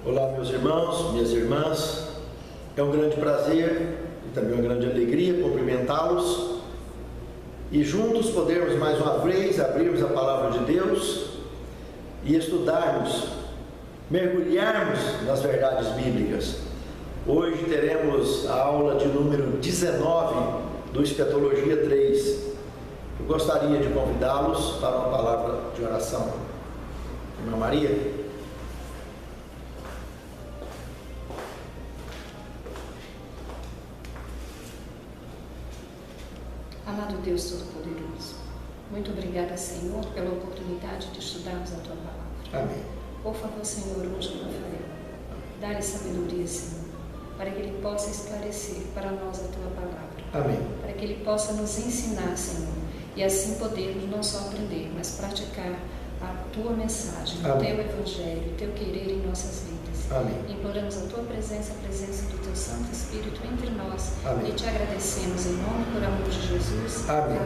Olá, meus irmãos, minhas irmãs. É um grande prazer e também uma grande alegria cumprimentá-los e juntos podermos mais uma vez abrirmos a palavra de Deus e estudarmos, mergulharmos nas verdades bíblicas. Hoje teremos a aula de número 19 do Escatologia 3. Eu gostaria de convidá-los para uma palavra de oração. Irmã Maria. Amado Deus Todo-Poderoso, muito obrigada, Senhor, pela oportunidade de estudarmos a Tua Palavra. Amém. Por favor, Senhor, unge o Rafael. Dá-lhe sabedoria, Senhor, para que ele possa esclarecer para nós a Tua Palavra. Amém. Para que ele possa nos ensinar, Senhor, e assim podermos não só aprender, mas praticar a Tua mensagem, o Amém. Teu Evangelho, o Teu querer em nossas vidas. Amém. Imploramos a Tua presença, a presença do Teu Santo Espírito entre nós. Amém. E te agradecemos em nome e por amor de Jesus. Amém.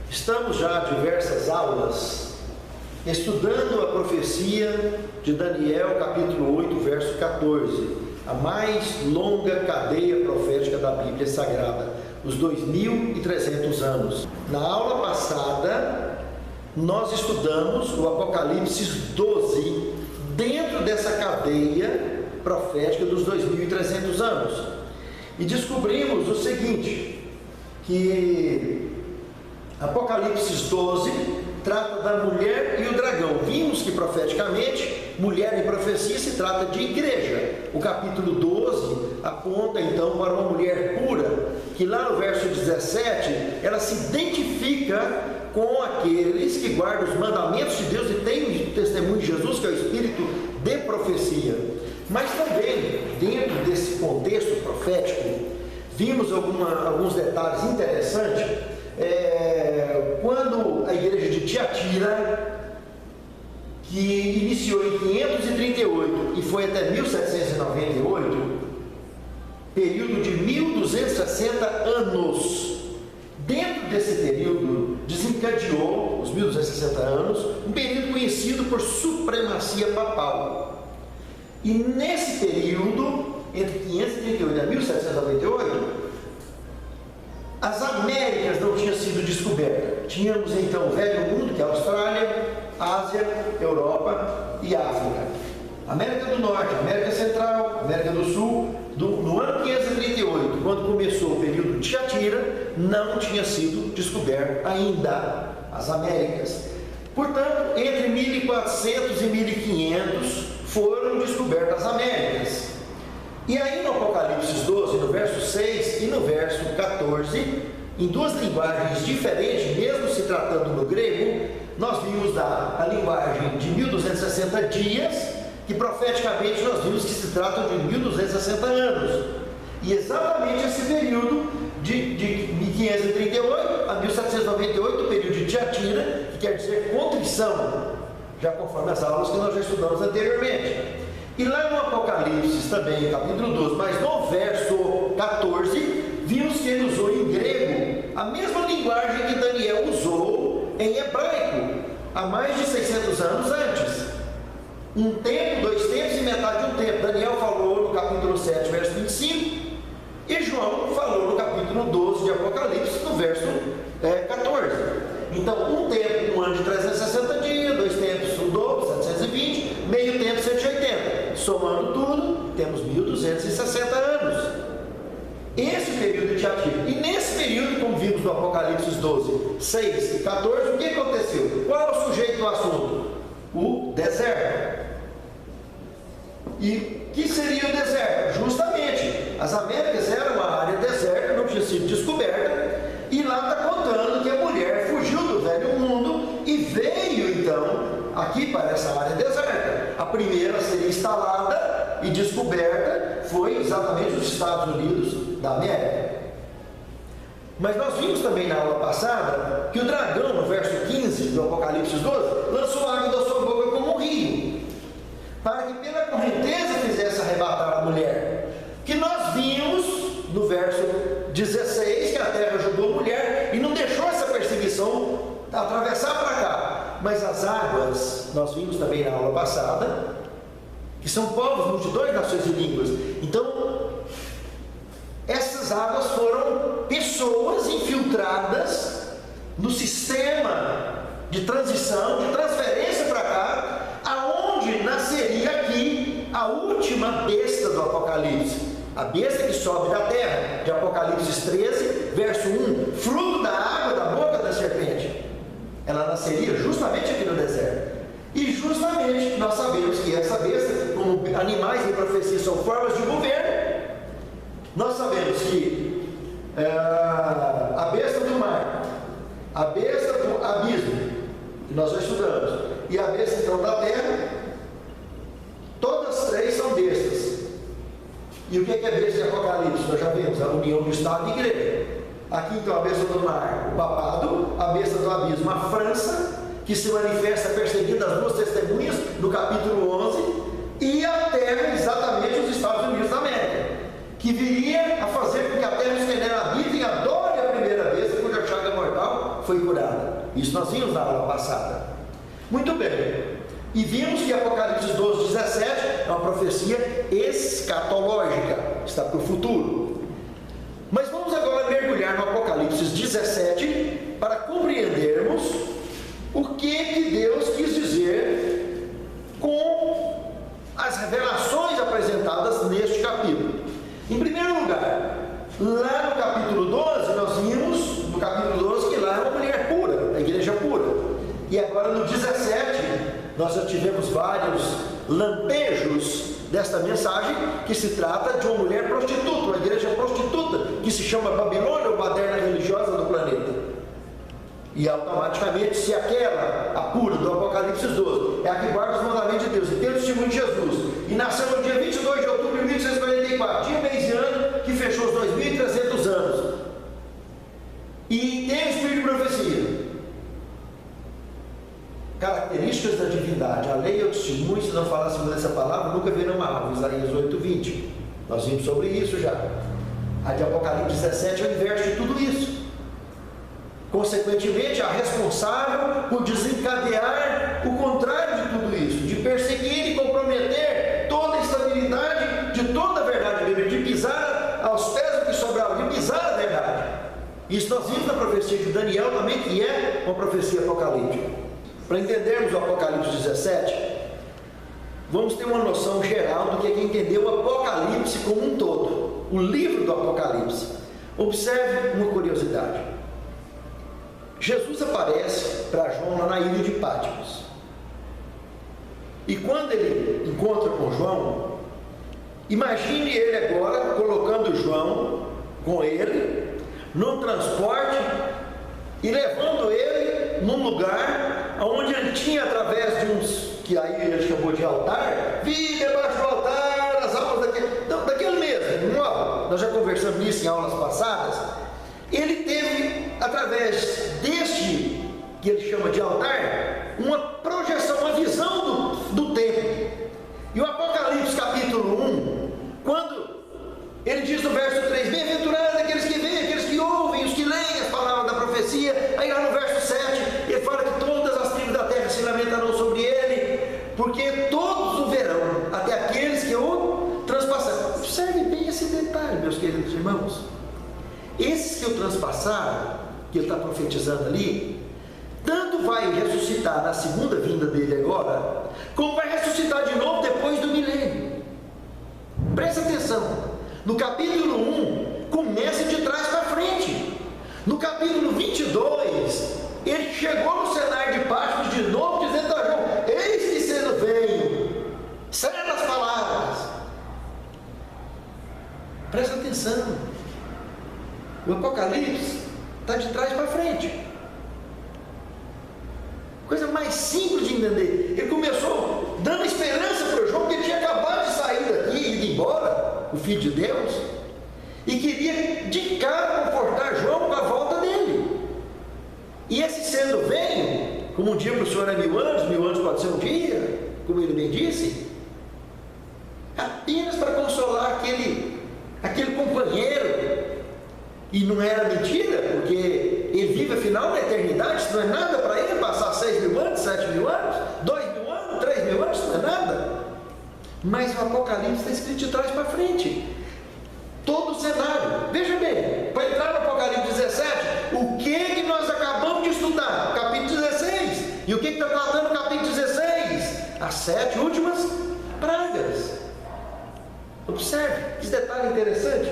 Estamos já há diversas aulas estudando a profecia de Daniel, capítulo 8, verso 14, a mais longa cadeia profética da Bíblia Sagrada, os 2.300 anos. Na aula passada, nós estudamos o Apocalipse 12 dentro dessa cadeia profética dos 2.300 anos e descobrimos o seguinte, que Apocalipse 12 trata da mulher e o dragão. Vimos que profeticamente, mulher em profecia se trata de igreja. O capítulo 12 aponta então para uma mulher pura, que lá no verso 17, ela se identifica com aqueles que guardam os mandamentos de Deus e têm o testemunho de Jesus, que é o espírito de profecia. Mas também, dentro desse contexto profético, vimos alguns detalhes interessantes. Quando a igreja de Tiatira, que iniciou em 538 e foi até 1798, período de 1260 anos, dentro desse período desencadeou, os 1260 anos, um período conhecido por supremacia papal. E nesse período, entre 538 e 1798, as Américas não tinham sido descobertas. Tínhamos então o Velho Mundo, que é a Austrália, Ásia, Europa e África. América do Norte, América Central, América do Sul. No ano 538, quando começou o período de Tiatira, não tinha sido descoberto ainda as Américas. Portanto, entre 1400 e 1500 foram descobertas as Américas. E aí no Apocalipse 12, no verso 6 e no verso 14, em duas linguagens diferentes, mesmo se tratando no grego, nós vimos a linguagem de 1260 dias, que profeticamente nós vimos que se trata de 1260 anos. E exatamente esse período de 1538 a 1798, o período de Tiatira, que quer dizer contrição, já conforme as aulas que nós já estudamos anteriormente. E lá no Apocalipse também, capítulo 12, mas no verso 14, vimos que ele usou em grego a mesma linguagem que Daniel usou em hebraico, há mais de 600 anos antes. Um tempo, dois tempos e metade de um tempo. Daniel falou no capítulo 7, verso 25, e João falou no capítulo 12 de Apocalipse, no verso 14. Então, um tempo, um ano de 360 dias, dois tempos, o dobro, 720, meio tempo, 180. Somando tudo, temos 1260 anos. Esse período de Tiatira. E nesse período, como vimos no Apocalipse 12, 6 e 14, o que aconteceu? Qual é o sujeito do assunto? O deserto. E que seria o deserto? Justamente, as Américas eram uma área deserta, não tinha sido descoberta, e lá está contando que a mulher fugiu do Velho Mundo e veio então aqui para essa área deserta. A primeira a ser instalada e descoberta foi exatamente os Estados Unidos da América. Mas nós vimos também na aula passada que o dragão, no verso 15 do Apocalipse 12, lançou água da sua boca como um rio, para que pela correnteza fizesse arrebatar a mulher. Que nós vimos no verso 16 que a terra ajudou a mulher e não deixou essa perseguição atravessar para cá. Mas as das águas, nós vimos também na aula passada, que são povos, multidões, nações e línguas. Então, essas águas foram pessoas infiltradas no sistema de transição, de transferência para cá, aonde nasceria aqui a última besta do Apocalipse. A besta que sobe da terra, de Apocalipse 13, verso 1, fruto da água da boca da serpente. Ela nasceria justamente aqui no deserto. E justamente nós sabemos que essa besta, como animais em profecia são formas de governo, nós sabemos que a besta do mar, a besta do abismo, que nós já estudamos, e a besta então da terra, todas três são bestas. E o que é besta de Apocalipse? Nós já vimos a união do Estado e igreja. Aqui então a besta do mar, o papado, a besta do abismo, a França, que se manifesta perseguindo as duas testemunhas no capítulo 11, e a terra, exatamente os Estados Unidos da América, que viria a fazer com que a terra os que nela habitem adore a primeira besta cuja chaga mortal foi curada. Isso nós vimos na aula passada. Muito bem. E vimos que Apocalipse 12, 17 é uma profecia escatológica, está para o futuro. Mas vamos agora mergulhar no Apocalipse 17 para compreendermos o que Deus quis dizer com as revelações apresentadas neste capítulo. Em primeiro lugar, lá no capítulo 12, nós vimos, no capítulo 12, que lá é uma mulher pura, a igreja pura. E agora no 17, nós já tivemos vários lampejos desta mensagem, que se trata de uma mulher prostituta, uma igreja prostituta, que se chama Babilônia, ou baderna religiosa do planeta. E automaticamente, se aquela, a pura do Apocalipse 12, é a que guarda os mandamentos de Deus e tem o testemunho de Jesus, e nasceu no dia 22 de outubro de 1644, dia, mês e ano que fechou os 2.300 anos, e tem o espírito de profecia. Características da divindade: a lei é o testemunho, se não falassem dessa palavra, nunca verão uma árvore. Isaías 8:20. Nós vimos sobre isso já. A de Apocalipse 17 é o inverso de tudo isso. Consequentemente, a responsável por desencadear o contrário de tudo isso, de perseguir e comprometer toda a estabilidade de toda a verdade bíblica, de pisar aos pés do que sobrava, de pisar a verdade. Isso nós vimos na profecia de Daniel também, que é uma profecia apocalíptica. Para entendermos o Apocalipse 17, vamos ter uma noção geral do que é que entender o Apocalipse como um todo, o livro do Apocalipse. Observe uma curiosidade. Jesus aparece para João lá na ilha de Patmos. E quando ele encontra com João, imagine ele agora colocando João com ele num transporte e levando ele num lugar onde ele tinha, através de uns, que aí ele chamou de altar, vi debaixo do altar as almas daquele mesmo. Nós já conversamos nisso em aulas passadas. Ele teve, através deste, que ele chama de altar, uma projeção, uma visão do tempo. E o Apocalipse capítulo 1, quando ele diz no verso 3, bem-aventurados aqueles que veem, aqueles que ouvem, os que leem as palavras da profecia. Aí lá no verso 7, ele fala que todas as tribos da terra se lamentarão sobre ele, porque todos o verão, até aqueles que o transpassaram. Observe bem esse detalhe, meus queridos irmãos. Esses que o transpassaram, que ele está profetizando ali, tanto vai ressuscitar na segunda vinda dele agora, como vai ressuscitar de novo depois do milênio. Presta atenção, no capítulo 1, começa de trás para frente. No capítulo 22, ele chegou no cenário de Patmos de novo, dizendo a João, eis que cedo venho, será as palavras. Presta atenção. O Apocalipse está de trás para frente. Coisa mais simples de entender. Ele começou dando esperança para o João, que ele tinha acabado de sair daqui e ido embora, o Filho de Deus, e queria de cara confortar João com a volta dele. E esse sendo venho, como um dia para o Senhor é 1000 anos pode ser um dia, como ele bem disse, apenas para consolar aquele companheiro. E não era mentira, porque ele vive afinal na eternidade, isso não é nada para ele passar 6.000 anos, 7.000 anos, 2.000 anos, 3.000 anos, isso não é nada. Mas o Apocalipse está escrito de trás para frente, todo o cenário. Veja bem, para entrar no Apocalipse 17, o que nós acabamos de estudar? Capítulo 16. E o que está tratando no capítulo 16? As 7 últimas pragas. Observe, que detalhe interessante.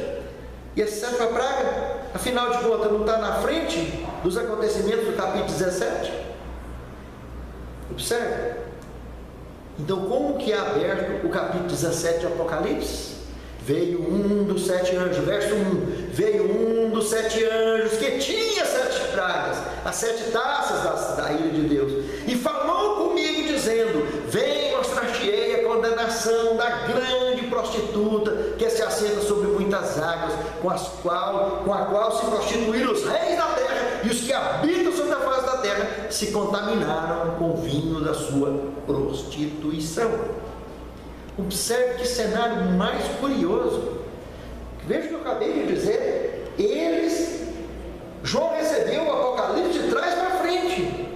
E essa 7ª praga, afinal de contas, não está na frente dos acontecimentos do capítulo 17? Observe. Então, como que é aberto o capítulo 17 de Apocalipse? Veio um dos 7 anjos, verso 1, veio um dos 7 anjos que tinha 7 pragas, as 7 taças da ira de Deus, e falou comigo dizendo: vem, mostrar-te-ei a condenação da grande prostituta que se assenta sobre muitas águas, com a qual se prostituíram os reis da terra, e os que habitam sobre a face da terra se contaminaram com o vinho da sua prostituição. Observe que cenário mais curioso. Veja o que eu acabei de dizer. João recebeu o Apocalipse de trás para frente.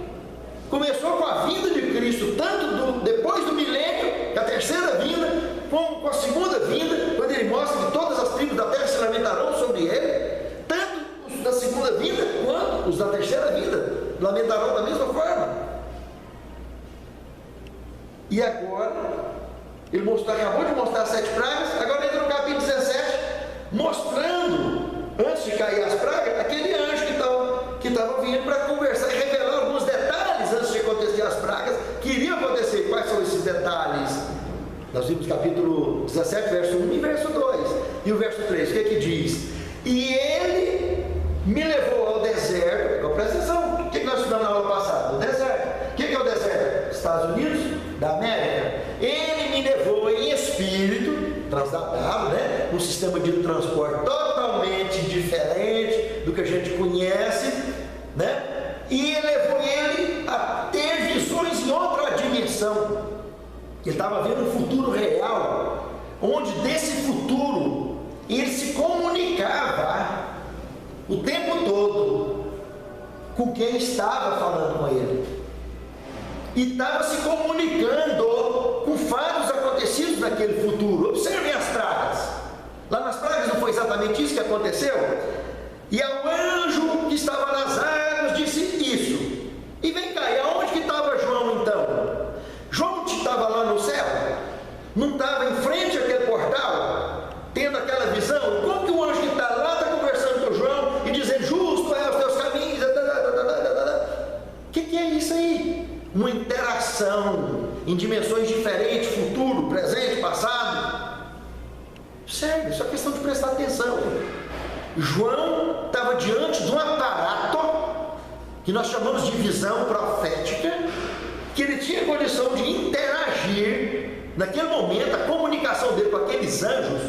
Começou com a vinda de Cristo, tanto depois do milênio, a terceira vinda, como com a segunda vinda, quando ele mostra que todas as tribos da terra se lamentarão sobre ele, tanto os da segunda vinda quanto os da terceira vinda lamentarão da mesma forma. E agora ele acabou de mostrar as 7 pragas, agora entra no capítulo 17, mostrando, antes de cair as pragas, aquele anjo que estava vindo para conversar e revelar alguns detalhes antes de acontecer as pragas, que iriam acontecer. Quais são esses detalhes? Nós vimos capítulo 17, verso 1 e verso 2. E o verso 3, o que é que diz? E ele me levou ao deserto. Então, presta atenção, o que nós estudamos na aula passada? O deserto. O que é o deserto? Estados Unidos da América. Ele me levou em espírito, transatado, né? Um sistema de transporte totalmente diferente do que a gente conhece, né? E levou ele a ter visões em outra dimensão. Ele estava vendo um futuro real, onde desse futuro ele se comunicava o tempo todo com quem estava falando com ele. E estava se comunicando com fatos acontecidos naquele futuro. Observem as pragas. Lá nas pragas não foi exatamente isso que aconteceu? E ao anjo que estava nas águas disse isso. E vem cá, e aonde que estava João então? João estava lá no céu? Não estava em frente àquele portal? Tendo aquela visão? Como que o anjo que está lá está conversando com João e dizendo: justo é os teus caminhos? O que é isso aí? Uma interação em dimensões diferentes, futuro, presente, passado. Sério, isso é questão de prestar atenção. João estava diante de um aparato que nós chamamos de visão profética, que ele tinha condição de interagir naquele momento, a comunicação dele com aqueles anjos.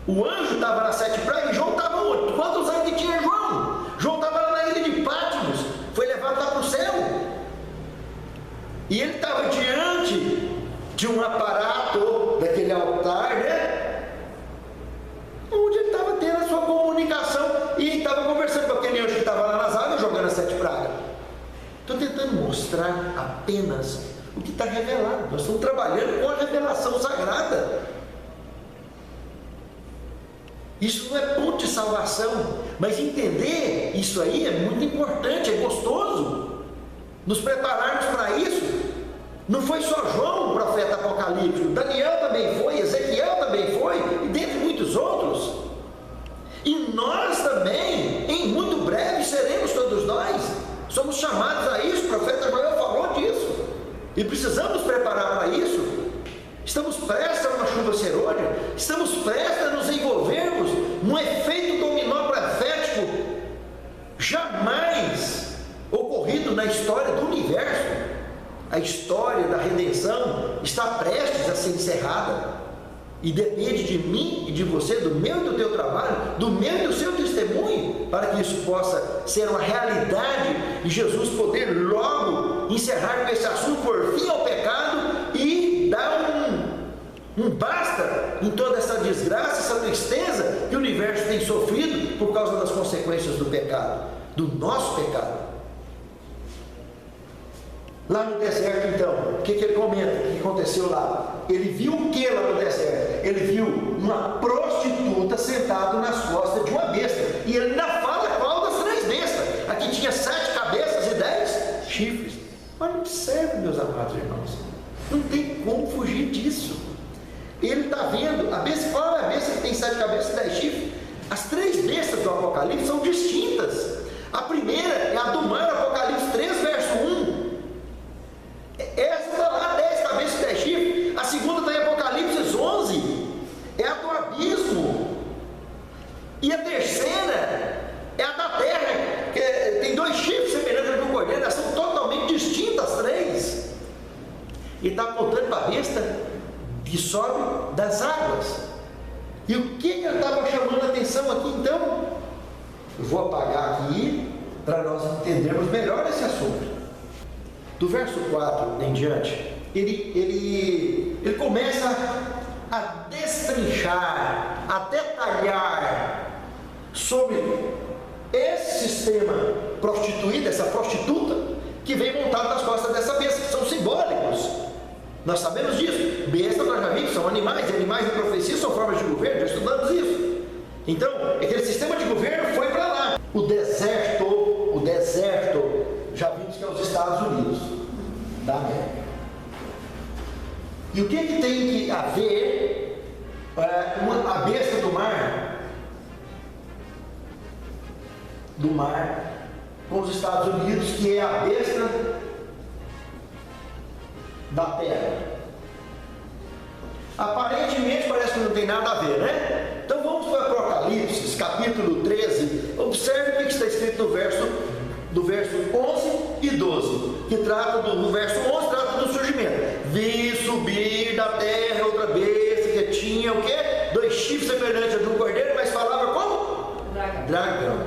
O anjo estava nas 7 pragas e João estava onde? Quantos anos que tinha João? João estava lá na ilha de Patmos, foi levado lá para o céu. E ele estava diante de um aparato, daquele altar, né? Onde ele estava tendo a sua comunicação e estava conversando com aquele anjo que estava lá nas águas, jogando as 7 pragas. Estou tentando mostrar apenas o que está revelado. Nós estamos trabalhando com a revelação sagrada. Isso não é ponto de salvação, mas entender isso aí é muito importante, é gostoso. Nos prepararmos para isso. Não foi só João, o profeta apocalíptico, Daniel também foi, Ezequiel também foi, e dentre muitos outros. E nós também, em muito breve, seremos todos nós. Somos chamados a isso, o profeta Joel falou disso. E precisamos nos preparar para isso. Estamos prestes a uma chuva serôdia, estamos prestes a nos envolvermos num efeito dominó profético jamais ocorrido na história do universo. A história da redenção está prestes a ser encerrada e depende de mim e de você, do meu e do teu trabalho, do meu e do seu testemunho, para que isso possa ser uma realidade e Jesus poder logo encerrar com esse assunto, por fim ao pecado e dar um basta em toda essa desgraça, essa tristeza que o universo tem sofrido por causa das consequências do pecado. do nosso pecado. Lá no deserto, então, o que ele comenta? O que aconteceu lá? Ele viu o que lá no deserto? Ele viu uma prostituta sentada nas costas de uma besta. E ele ainda fala qual das 3 bestas. Aqui tinha 7 cabeças e 10 chifres. Mas não observe, meus amados irmãos. Não tem como fugir disso. Ele está vendo a besta. Qual é a besta que tem 7 cabeças e 10 chifres? As 3 bestas do Apocalipse são distintas. A primeira é a do mar, Apocalipse 3, verso 1. Essa está lá, 10 cabeças e 10 chifres. A segunda está em Apocalipse 11, é a do abismo. E a terceira é a da terra, que tem 2 chifres semelhantes ao do cordeiro. Elas são totalmente distintas, as 3. E está apontando para a besta que sobe das águas. E o que ele estava chamando a atenção aqui então? Eu vou apagar aqui para nós entendermos melhor esse assunto. Do verso 4 em diante, ele começa a destrinchar, a detalhar sobre esse sistema prostituído, essa prostituta que vem montada nas costas dessa besta, que são simbólicos. Nós sabemos disso. Bestas nós já vimos, são animais, e animais em profecia são formas de governo, já estudamos isso. Então, aquele sistema de governo foi para lá. O deserto, já vimos que é os Estados Unidos da América. E o que tem que haver a besta do mar com os Estados Unidos, que é a besta da terra? Aparentemente parece que não tem nada a ver, né? Então vamos para o Apocalipse, capítulo 13. Observe o que está escrito do verso 11 e 12, que trata do verso 11, trata do surgimento. Vi subir da terra outra besta que tinha o quê? 2 chifres semelhantes a de um cordeiro, mas falava como? Dragão.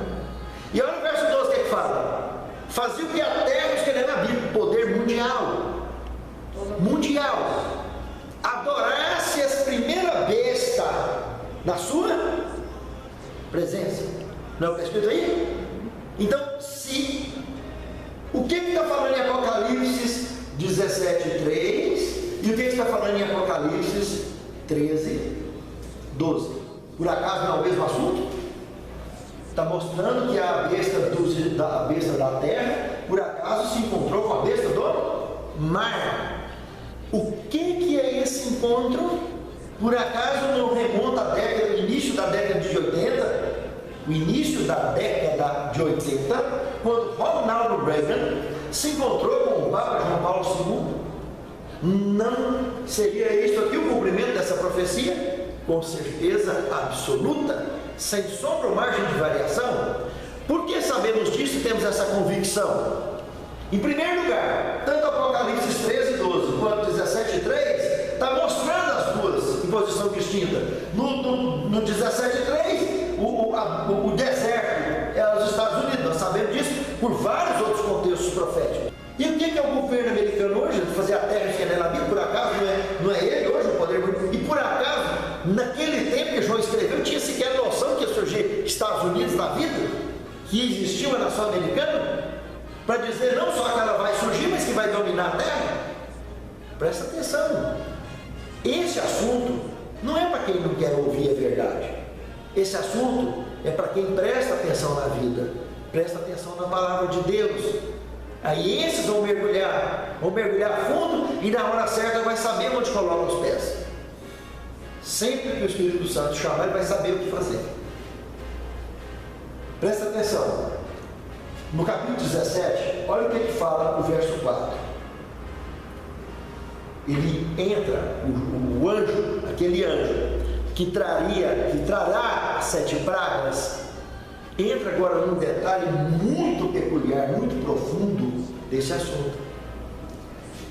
E olha o verso 12 que fala: fazia o que a terra escreveu na Bíblia, poder mundial, adorasse a primeira besta na sua presença. Não é o que está escrito aí? Então, o que está falando em Apocalipse 17:3 e o que está falando em Apocalipse 13:12? Por acaso não é o mesmo assunto? Está mostrando que a besta da terra, por acaso, se encontrou com a besta do mar. O que é esse encontro? Por acaso não remonta ao início da década de 80? O início da década de 80, quando Ronald Reagan se encontrou com o Papa João Paulo II. Não seria isso aqui o cumprimento dessa profecia? Com certeza absoluta, sem sombra ou margem de variação. Por que sabemos disso e temos essa convicção? Em primeiro lugar, tanto Apocalipse 13:12 quanto 17:3 está mostrando as duas em posição distinta. No 17:3, o deserto é os Estados Unidos, nós sabemos disso por vários outros contextos proféticos. E o que é o governo americano hoje? De fazer a terra ficar na Bíblia, por acaso não é ele hoje o poder? E por acaso, naquele tempo que João escreveu, tinha sequer noção que ia surgir Estados Unidos na vida? Que existia uma nação americana? Para dizer não só que ela vai surgir, mas que vai dominar a terra? Presta atenção. Esse assunto não é para quem não quer ouvir a verdade. Esse assunto é para quem presta atenção na vida, presta atenção na palavra de Deus. Aí esses vão mergulhar fundo e na hora certa vai saber onde coloca os pés. Sempre que o Espírito Santo chamar, ele vai saber o que fazer. Presta atenção. No capítulo 17, olha o que fala o verso 4. Ele entra, o anjo, aquele anjo que trará as 7 pragas, entra agora num detalhe muito peculiar, muito profundo desse assunto.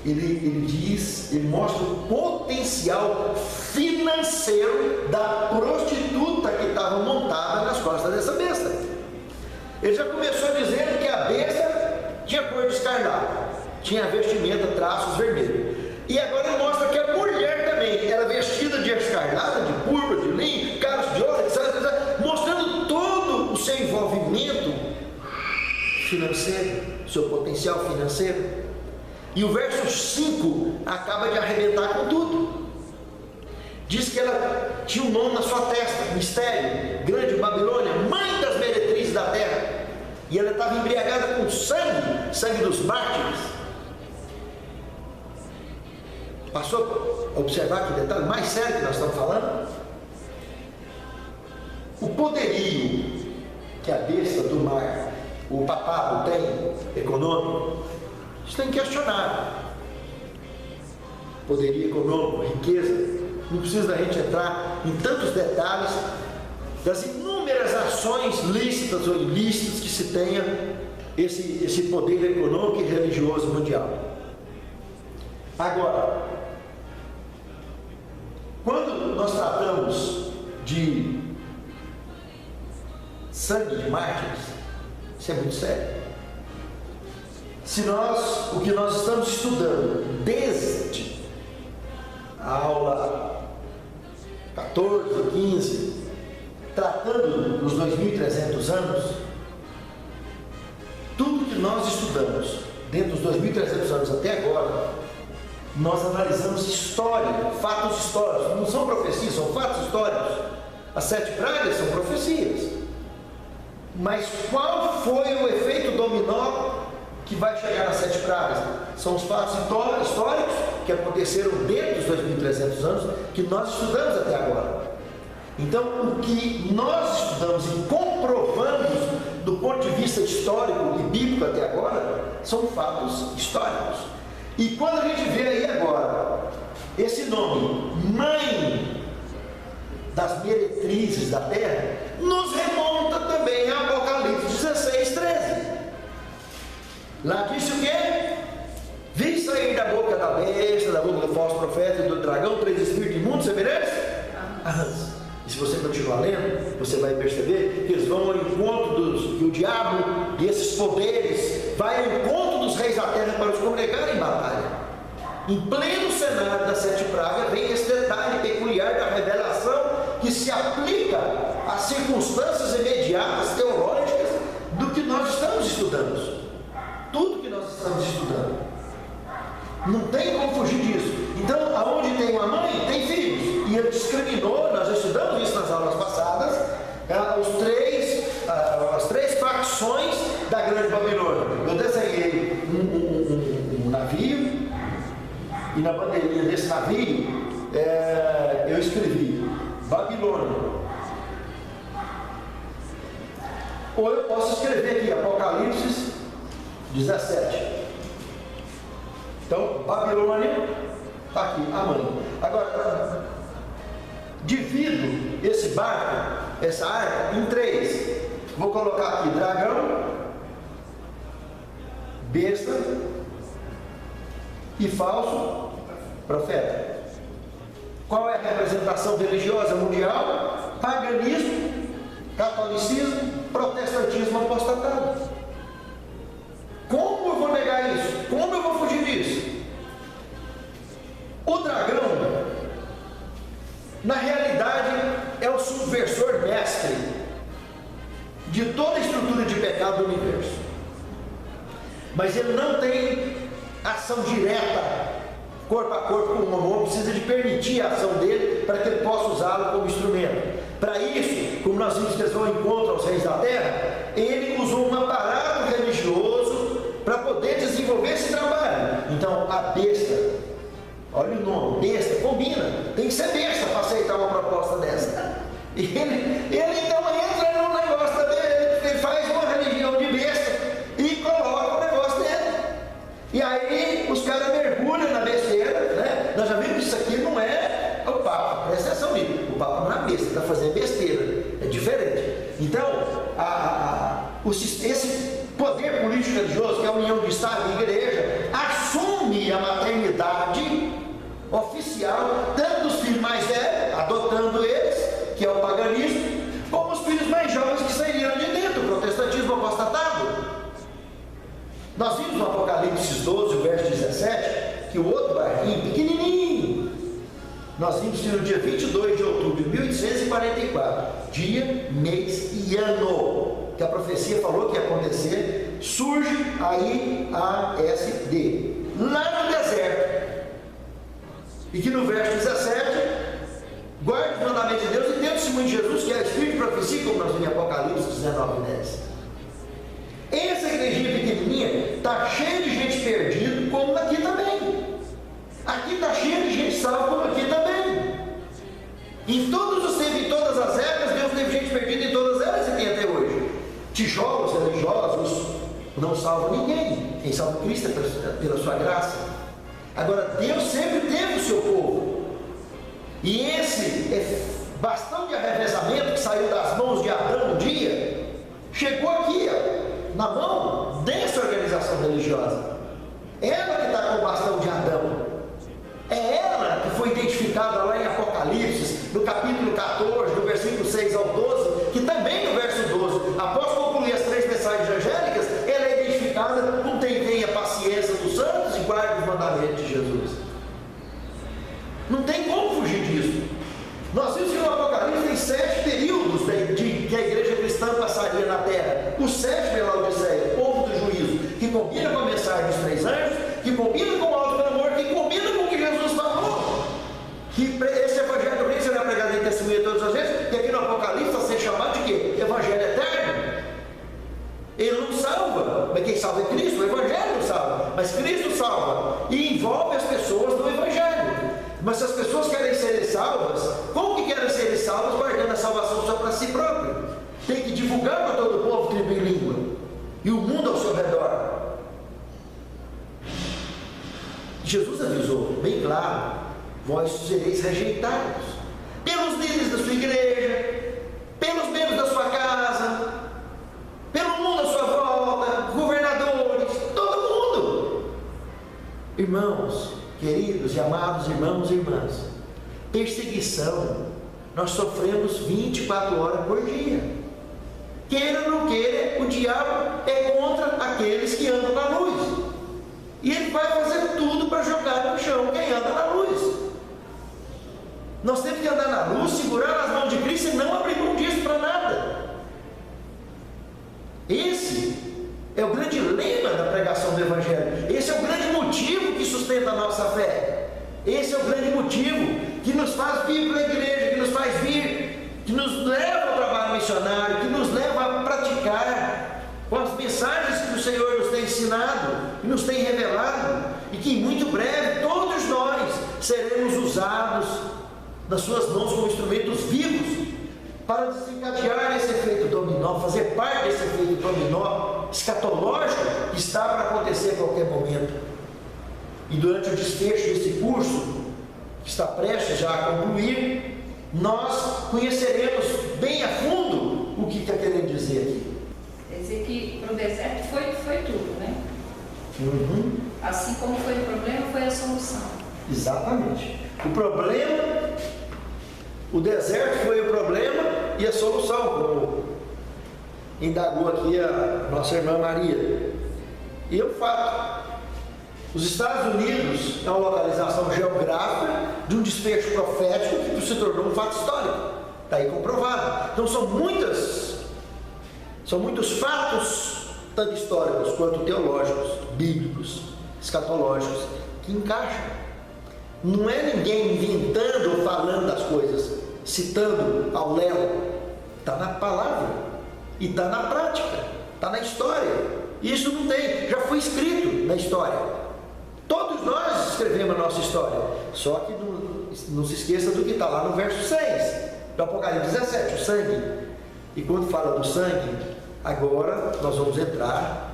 Ele mostra o potencial financeiro da prostituta que estava montada nas costas dessa besta. Ele já começou dizendo que a besta tinha cor de escarlate, tinha vestimenta, traços vermelhos. E agora ele mostra que a mulher também era vestida de escarlata, de púrpura, de linho, caros de ouro, etc., mostrando todo o seu envolvimento financeiro, seu potencial financeiro. E o verso 5 acaba de arrebentar com tudo. Diz que ela tinha um nome na sua testa, mistério, grande Babilônia, mãe das meretrizes da terra. E ela estava embriagada com sangue dos mártires. Passou a observar que detalhe mais sério que nós estamos falando? O poderio que a besta do mar, o papado tem, econômico, isso tem que questionar. Poderio econômico, riqueza, não precisa da gente entrar em tantos detalhes das inúmeras ações lícitas ou ilícitas que se tenha esse poder econômico e religioso mundial. Agora, quando nós tratamos de sangue de mártires, isso é muito sério. Se o que nós estamos estudando desde a aula 14, 15, tratando dos 2.300 anos, tudo que nós estudamos dentro dos 2.300 anos até agora, nós analisamos história, fatos históricos, não são profecias, são fatos históricos. As 7 pragas são profecias. Mas qual foi o efeito dominó que vai chegar nas 7 pragas? São os fatos históricos que aconteceram dentro dos 2.300 anos, que nós estudamos até agora. Então, o que nós estudamos e comprovamos do ponto de vista histórico e bíblico até agora, são fatos históricos. E quando a gente vê aí agora, esse nome, mãe das meretrizes da terra, nos remonta também a Apocalipse 16, 13. Lá disse o quê? Vi sair da boca da besta, da boca do falso profeta e do dragão, 3 espíritos imundos semelhantes a rãs. E se você continuar lendo, você vai perceber que eles vão ao encontro que o diabo e esses poderes vai ao encontro dos reis da terra para os congregar em batalha. Em pleno cenário das 7 pragas vem esse detalhe peculiar da revelação que se aplica às circunstâncias imediatas teológicas do que nós estamos estudando. Tudo que nós estamos estudando. Não tem como fugir disso. Então, aonde tem uma mãe, tem filhos. E ele discriminou, nós estudamos isso nas aulas passadas, as 3 facções da grande Babilônia. Eu desenhei um navio, e na bandeirinha desse navio, eu escrevi Babilônia. Ou eu posso escrever aqui Apocalipse 17. Então, Babilônia está aqui, a mãe. Agora, divido esse barco, essa arca, em 3. Vou colocar aqui dragão, besta e falso profeta. Qual é a representação religiosa mundial? Paganismo, catolicismo, protestantismo apostatado. Como eu vou negar isso? Como eu vou fugir disso? O dragão, na realidade, é o subversor mestre de toda a estrutura de pecado do universo. Mas ele não tem ação direta, corpo a corpo com o homem, precisa de permitir a ação dele para que ele possa usá-lo como instrumento. Para isso, como nós vimos que eles vão em contra aos reis da terra, ele usou um aparato religioso para poder desenvolver esse trabalho. Então, a besta, olha o nome, besta, combina, tem que ser besta para aceitar uma proposta dessa. Ele então entra no negócio dele, ele faz uma religião de besta e coloca o negócio dele. E aí os caras mergulham na besteira, né? Nós já vimos que isso aqui não é o Papa, presta atenção nisso. O Papa não é besta, está fazendo besteira, é diferente. Então, esse poder político religioso, que é a união de Estado e Igreja, assume a maternidade oficial, tanto dos filhos mais velhos, adotando eles, que é o paganismo, como os filhos mais jovens que sairiam de dentro, o protestantismo apostatado. Nós vimos no Apocalipse 12, o verso 17, que o outro barquinho, pequenininho, nós vimos que no dia 22 de outubro de 1844, dia, mês e ano, que a profecia falou que ia acontecer surge aí a SD, lá no deserto. E que no verso 17, guarde os mandamentos de Deus e tenha o testemunho de Jesus, que é Espírito de profecia, como nós vimos em Apocalipse 19:10. Essa igrejinha pequenininha está cheia de gente perdida, como aqui também. Aqui está cheia de gente salva, como aqui também. Em todos os tempos, em todas as épocas, Deus teve gente perdida em todas elas e tem até hoje. Tijolos religiosos não salvam ninguém. Quem salva Cristo é pela sua graça. Agora, Deus sempre teve o seu povo. E esse bastão de arrevezamento que saiu das mãos de Adão um dia, chegou aqui, na mão dessa organização religiosa. Ela que está com o bastão de Adão. É ela que foi identificada lá em Apocalipse, no capítulo 14, do versículo 6 ao 12, que também no verso 12, após concluir as 3 mensagens angélicas, ela é identificada com quem tem a paciência dos santos e guarda os mandamentos de Jesus. Não tem como fugir disso. Nós vimos que no Apocalipse tem 7 períodos que a igreja cristã passaria na terra. O 7º é Laodiceia, o povo do juízo, que combina com a mensagem dos 3 anjos, que combina com o alto clamor, que combina com o que Jesus falou. Que esse evangelho do reino será pregado em testemunha todas as vezes, e aqui no Apocalipse está sendo chamado de quê? Evangelho eterno. Ele não salva, mas quem salva é Cristo, o evangelho não salva, mas Cristo salva e envolve as pessoas no evangelho. Mas se as pessoas querem ser salvas, como que querem ser salvas guardando a salvação só para si próprio? Tem que divulgar para todo o povo, tribo e língua e o mundo ao seu redor. Jesus avisou bem claro: vós sereis rejeitados pelos líderes da sua igreja, pelos membros da sua casa, pelo mundo à sua volta, governadores, todo mundo. Irmãos queridos e amados irmãos e irmãs, perseguição nós sofremos 24 horas por dia. Queira ou não queira, o diabo é contra aqueles que andam na luz. E ele vai fazer tudo para jogar no chão quem anda na luz. Nós temos que andar na luz, segurar as mãos de Cristo e não abrir mão disso para nada. Esse é o grande lema da pregação do Evangelho. Esse é o grande motivo que sustenta a nossa fé. Esse é o grande motivo que nos faz vir para a igreja, que nos faz vir, que nos leva ao trabalho missionário, que nos leva a praticar com as mensagens que o Senhor nos tem ensinado e nos tem revelado, e que muito breve todos nós seremos usados nas suas mãos como instrumentos vivos para desencadear esse efeito dominó, fazer parte desse efeito dominó escatológico que está para acontecer a qualquer momento. E durante o desfecho desse curso, que está prestes já a concluir, nós conheceremos bem a fundo o que está querendo dizer aqui. Quer dizer que para o deserto foi tudo, né? Uhum. Assim como foi o problema, foi a solução. Exatamente. O problema, o deserto foi o problema e a solução, como indagou aqui a nossa irmã Maria. E o fato, os Estados Unidos é uma localização geográfica de um desfecho profético que se tornou um fato histórico. Está aí comprovado. Então são muitos fatos, tanto históricos quanto teológicos, bíblicos, escatológicos, que encaixam. Não é ninguém inventando ou falando das coisas, citando ao léu. Está na palavra e está na prática, está na história. Isso não tem, já foi escrito na história. Todos nós escrevemos a nossa história, só que não se esqueça do que está lá no verso 6 do Apocalipse 17, o sangue. E quando fala do sangue, agora nós vamos entrar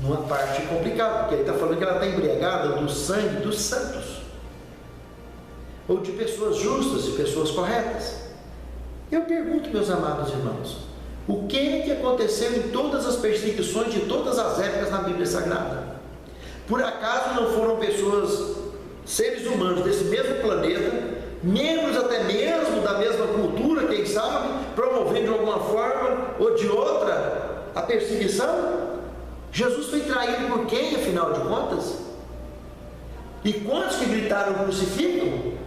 numa parte complicada, porque aí está falando que ela está embriagada do sangue dos santos, ou de pessoas justas e pessoas corretas. Eu pergunto, meus amados irmãos, o que aconteceu em todas as perseguições de todas as épocas na Bíblia Sagrada? Por acaso não foram pessoas, seres humanos desse mesmo planeta, membros até mesmo da mesma cultura, quem sabe, promovendo de alguma forma ou de outra a perseguição? Jesus foi traído por quem, afinal de contas? E quantos que gritaram crucificam?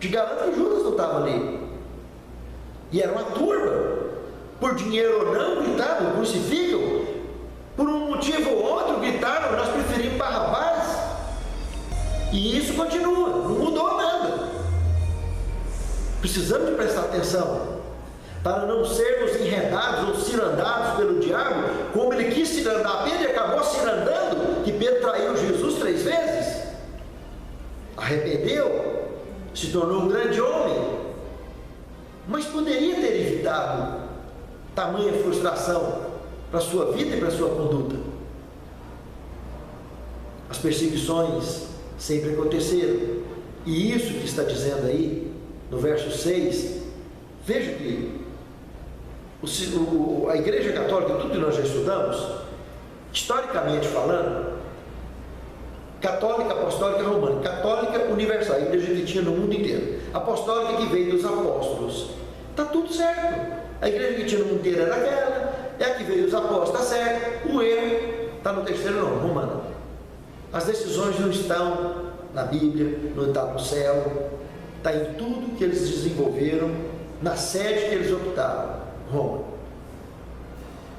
Te garanto que Judas não estava ali. E era uma turma, por dinheiro ou não, gritavam crucificam. por um motivo ou outro, gritaram: nós preferimos Barrabás. E isso continua, não mudou nada. Precisamos de prestar atenção, para não sermos enredados ou cirandados pelo diabo, como ele quis cirandar Pedro e acabou cirandando, que Pedro traiu Jesus 3 vezes. Arrependeu, se tornou um grande homem, mas poderia ter evitado tamanha frustração para a sua vida e para a sua conduta. As perseguições sempre aconteceram, e isso que está dizendo aí no verso 6, veja que a Igreja Católica, tudo que nós já estudamos, historicamente falando, católica, apostólica, romana, católica, universal, a igreja que tinha no mundo inteiro, apostólica que veio dos apóstolos, está tudo certo. A igreja que tinha no mundo inteiro era aquela, é a que veio dos apóstolos, está certo. O erro está no terceiro nome, romana. As decisões não estão na Bíblia, não está no céu, está em tudo que eles desenvolveram, na sede que eles optaram, Roma.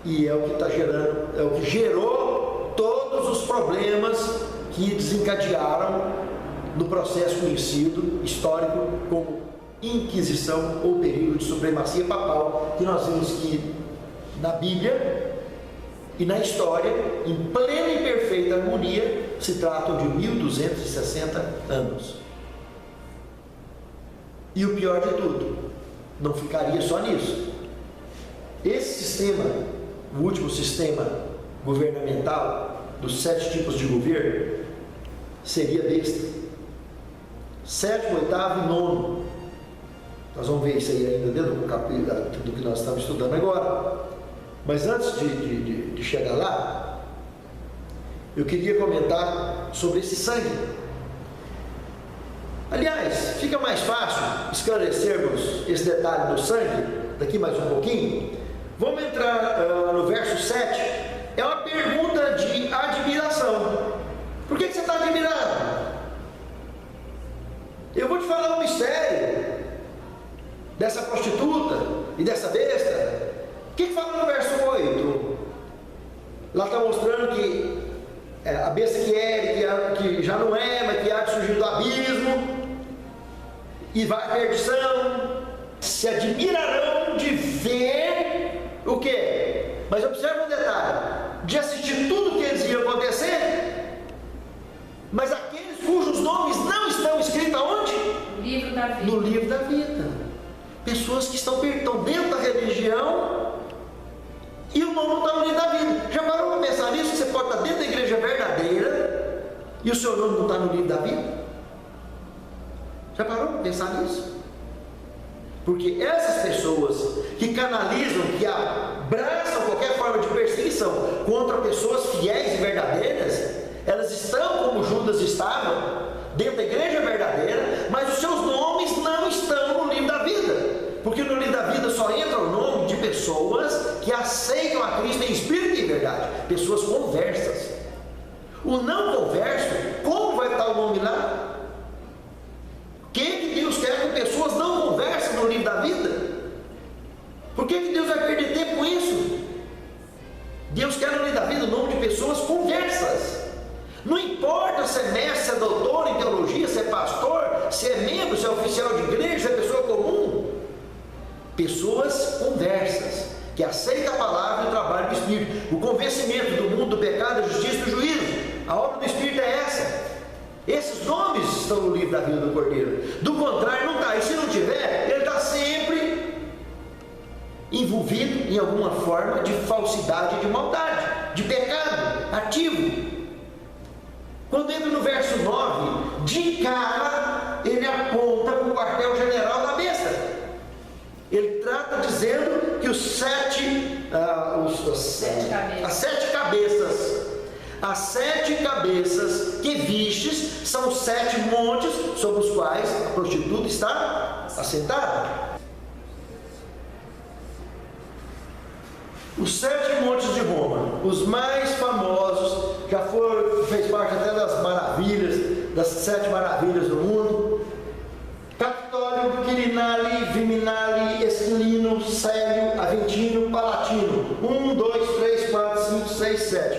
E é o que está gerando, é o que gerou todos os problemas que desencadearam no processo conhecido, histórico, como Inquisição ou período de supremacia papal, que nós vimos que na Bíblia e na história, em plena e perfeita harmonia, se tratam de 1260 anos. E o pior de tudo, não ficaria só nisso. Esse sistema, o último sistema governamental, dos 7 tipos de governo, seria besta. 7º, 8º e 9º. Nós vamos ver isso aí ainda dentro do capítulo do que nós estamos estudando agora. Mas antes de chegar lá, eu queria comentar sobre esse sangue. Aliás, fica mais fácil esclarecermos esse detalhe do sangue daqui mais um pouquinho. Vamos entrar no verso 7. É uma pergunta de admiração. Por que você está admirado? Eu vou te falar um mistério dessa prostituta e dessa besta. O que fala no verso 8? Lá está mostrando que a besta que já não é, mas que há de surgir do abismo e vai à perdição, se admirarão de ver o quê? Mas observa um detalhe, de assistir tudo que eles iam acontecer, mas aqueles cujos nomes não estão escritos aonde? No livro da vida. No livro da vida. Pessoas que estão dentro da religião e o nome não está no livro da vida. Já parou para pensar nisso? Você pode estar dentro da igreja verdadeira e o seu nome não está no livro da vida? Já parou para pensar nisso? Porque essas pessoas que canalizam, que abraçam qualquer forma de perseguição contra pessoas fiéis e verdadeiras, elas estão como Judas estava, dentro da igreja verdadeira, mas os seus nomes não estão no livro da vida. Porque no livro da vida só entra o nome de pessoas que aceitam a Cristo em espírito e em verdade, pessoas conversas. O não converso, como vai estar o nome lá? O que Deus quer que pessoas não conversem no livro da vida? Por que Deus vai perder tempo com isso? Deus quer no livro da vida o nome de pessoas conversas. Não importa se é mestre, se é doutor em teologia, se é pastor, se é membro, se é oficial de igreja, se é pessoa comum. Pessoas conversas, que aceitam a palavra e o trabalho do Espírito. O convencimento do mundo, do pecado, da justiça e do juízo. A obra do Espírito é essa. Esses nomes estão no livro da vida do Cordeiro. Do contrário, não está. E se não tiver, ele está sempre envolvido em alguma forma de falsidade, de maldade, de pecado ativo. Quando entra no verso 9, de cara ele aponta para o quartel-general da besta. Ele trata dizendo que as 7 cabeças que vistes são 7 montes sobre os quais a prostituta está assentada. Os 7 montes de Roma, os mais famosos, fez parte até das maravilhas, das 7 maravilhas do mundo: Capitólio, Quirinale, Viminale, Esquilino, Célio, Aventino, Palatino. 1, 2, 3, 4, 5, 6, 7.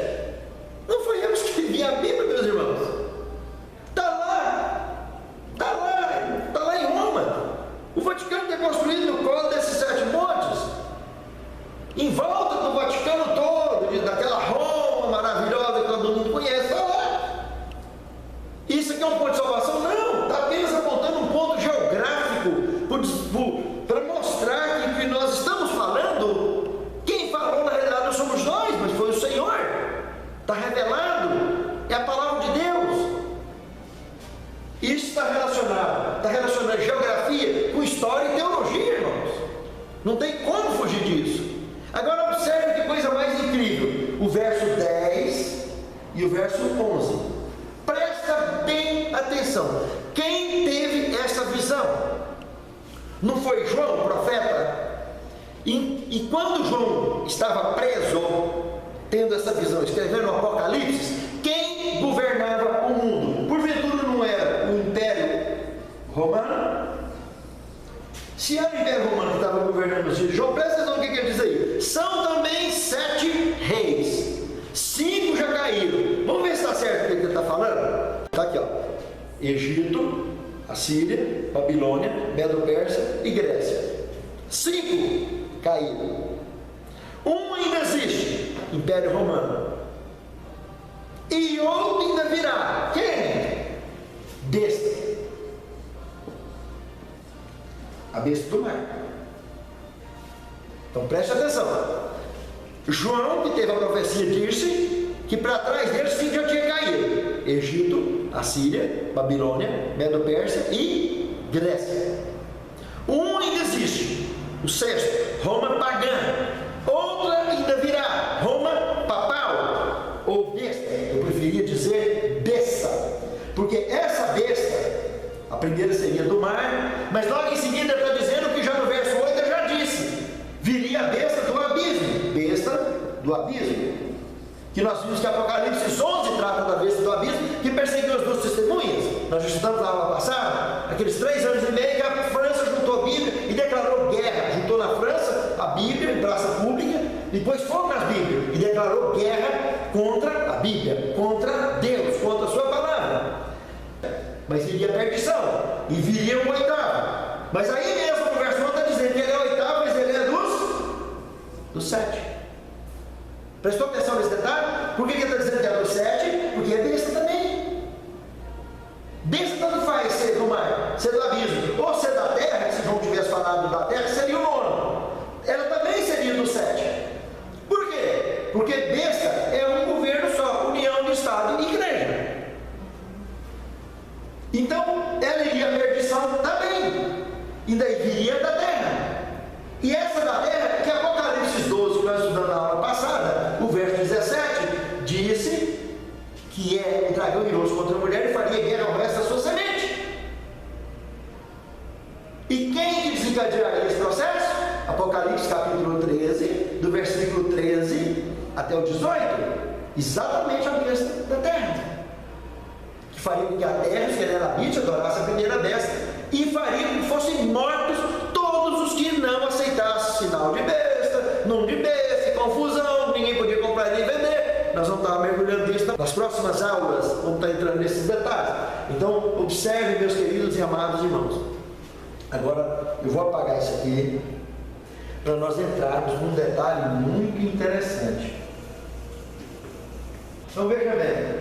história e teologia, irmãos. Não tem como fugir disso. Agora observe que coisa mais incrível. O verso 10 e o verso 11. Presta bem atenção. Quem teve essa visão? Não foi João, o profeta? E quando João estava preso, tendo essa visão, escrevendo o Apocalipse, quem governava o mundo? Porventura não era o Império Romano? Se era o Império Romano que estava governando os dias de João, presta atenção no que quer dizer aí. São também 7 reis. 5 já caíram. Vamos ver se está certo o que ele está falando? Está aqui, ó. Egito, Assíria, Babilônia, Medo-Pérsia e Grécia. 5 caíram. Um ainda existe, Império Romano. E outro ainda virá. Quem? Besta. A besta do mar. Então preste atenção. João, que teve a profecia, disse que para trás deles 5 já tinha caído: Egito, Assíria, Babilônia, Medo-Pérsia e Grécia. Um ainda existe, o 6º, Roma pagã. Outra ainda virá, Roma papal ou besta. Eu preferia dizer besta, porque essa besta, a primeira seria do mar, mas logo em seguida está dizendo que já no verso 8 eu já disse: viria a besta do abismo. Besta do abismo, que nós vimos que Apocalipse 11 trata da besta do abismo, que perseguiu as 2 testemunhas. Nós já estudamos na aula passada, aqueles 3 anos e meio que a França juntou a Bíblia e declarou guerra. Juntou na França a Bíblia em praça pública, depois fogo nas Bíblias e declarou guerra contra a Bíblia, contra Deus, contra a sua palavra. Mas iria a perdição e viria um 8º. Mas aí mesmo no verso 1 está dizendo que ele é 8º, mas ele é dos 7. Prestou atenção nesse detalhe? Por que ele está dizendo que é dos 7? Porque é besta também. Besta tanto faz ser do mar, ser do abismo, ou ser da terra. Se João tivesse falado da terra, seria o 9º. Ela também seria do 7. Por quê? Porque besta é um governo só, união de Estado e igreja. Então ela iria à perdição também, e daí viria da terra. E essa da terra, que Apocalipse 12, que nós estudamos na aula passada, o verso 17, disse que é o dragão iroso contra a mulher e faria guerra ao resto da sua semente. E quem que desencadearia esse processo? Apocalipse capítulo 13, do versículo 13 até o 18, exatamente a besta da terra, que faria com que a terra, se ela habite, adorasse a primeira besta, e faria com que fossem mortos todos os que não aceitassem sinal de besta, nome de besta, confusão, ninguém podia comprar nem vender. Nós vamos estar mergulhando nisso nas próximas aulas, vamos estar entrando nesses detalhes. Então observe, meus queridos e amados irmãos. Agora eu vou apagar isso aqui para nós entrarmos num detalhe muito interessante. Então veja bem,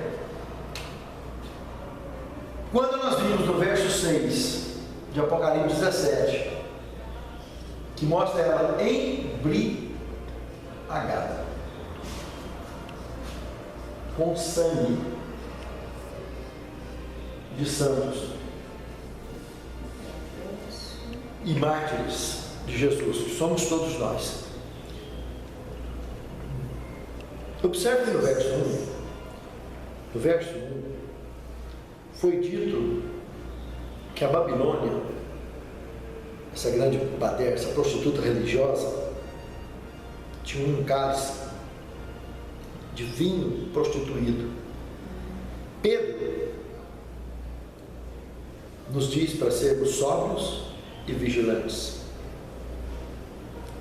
quando nós vimos no verso 6 de Apocalipse 17, que mostra ela embriagada com sangue de santos e mártires de Jesus, que somos todos nós. Observe que no verso 1, foi dito que a Babilônia, essa grande baderna, essa prostituta religiosa, tinha um cálice de vinho prostituído. Pedro nos diz para sermos sóbrios e vigilantes,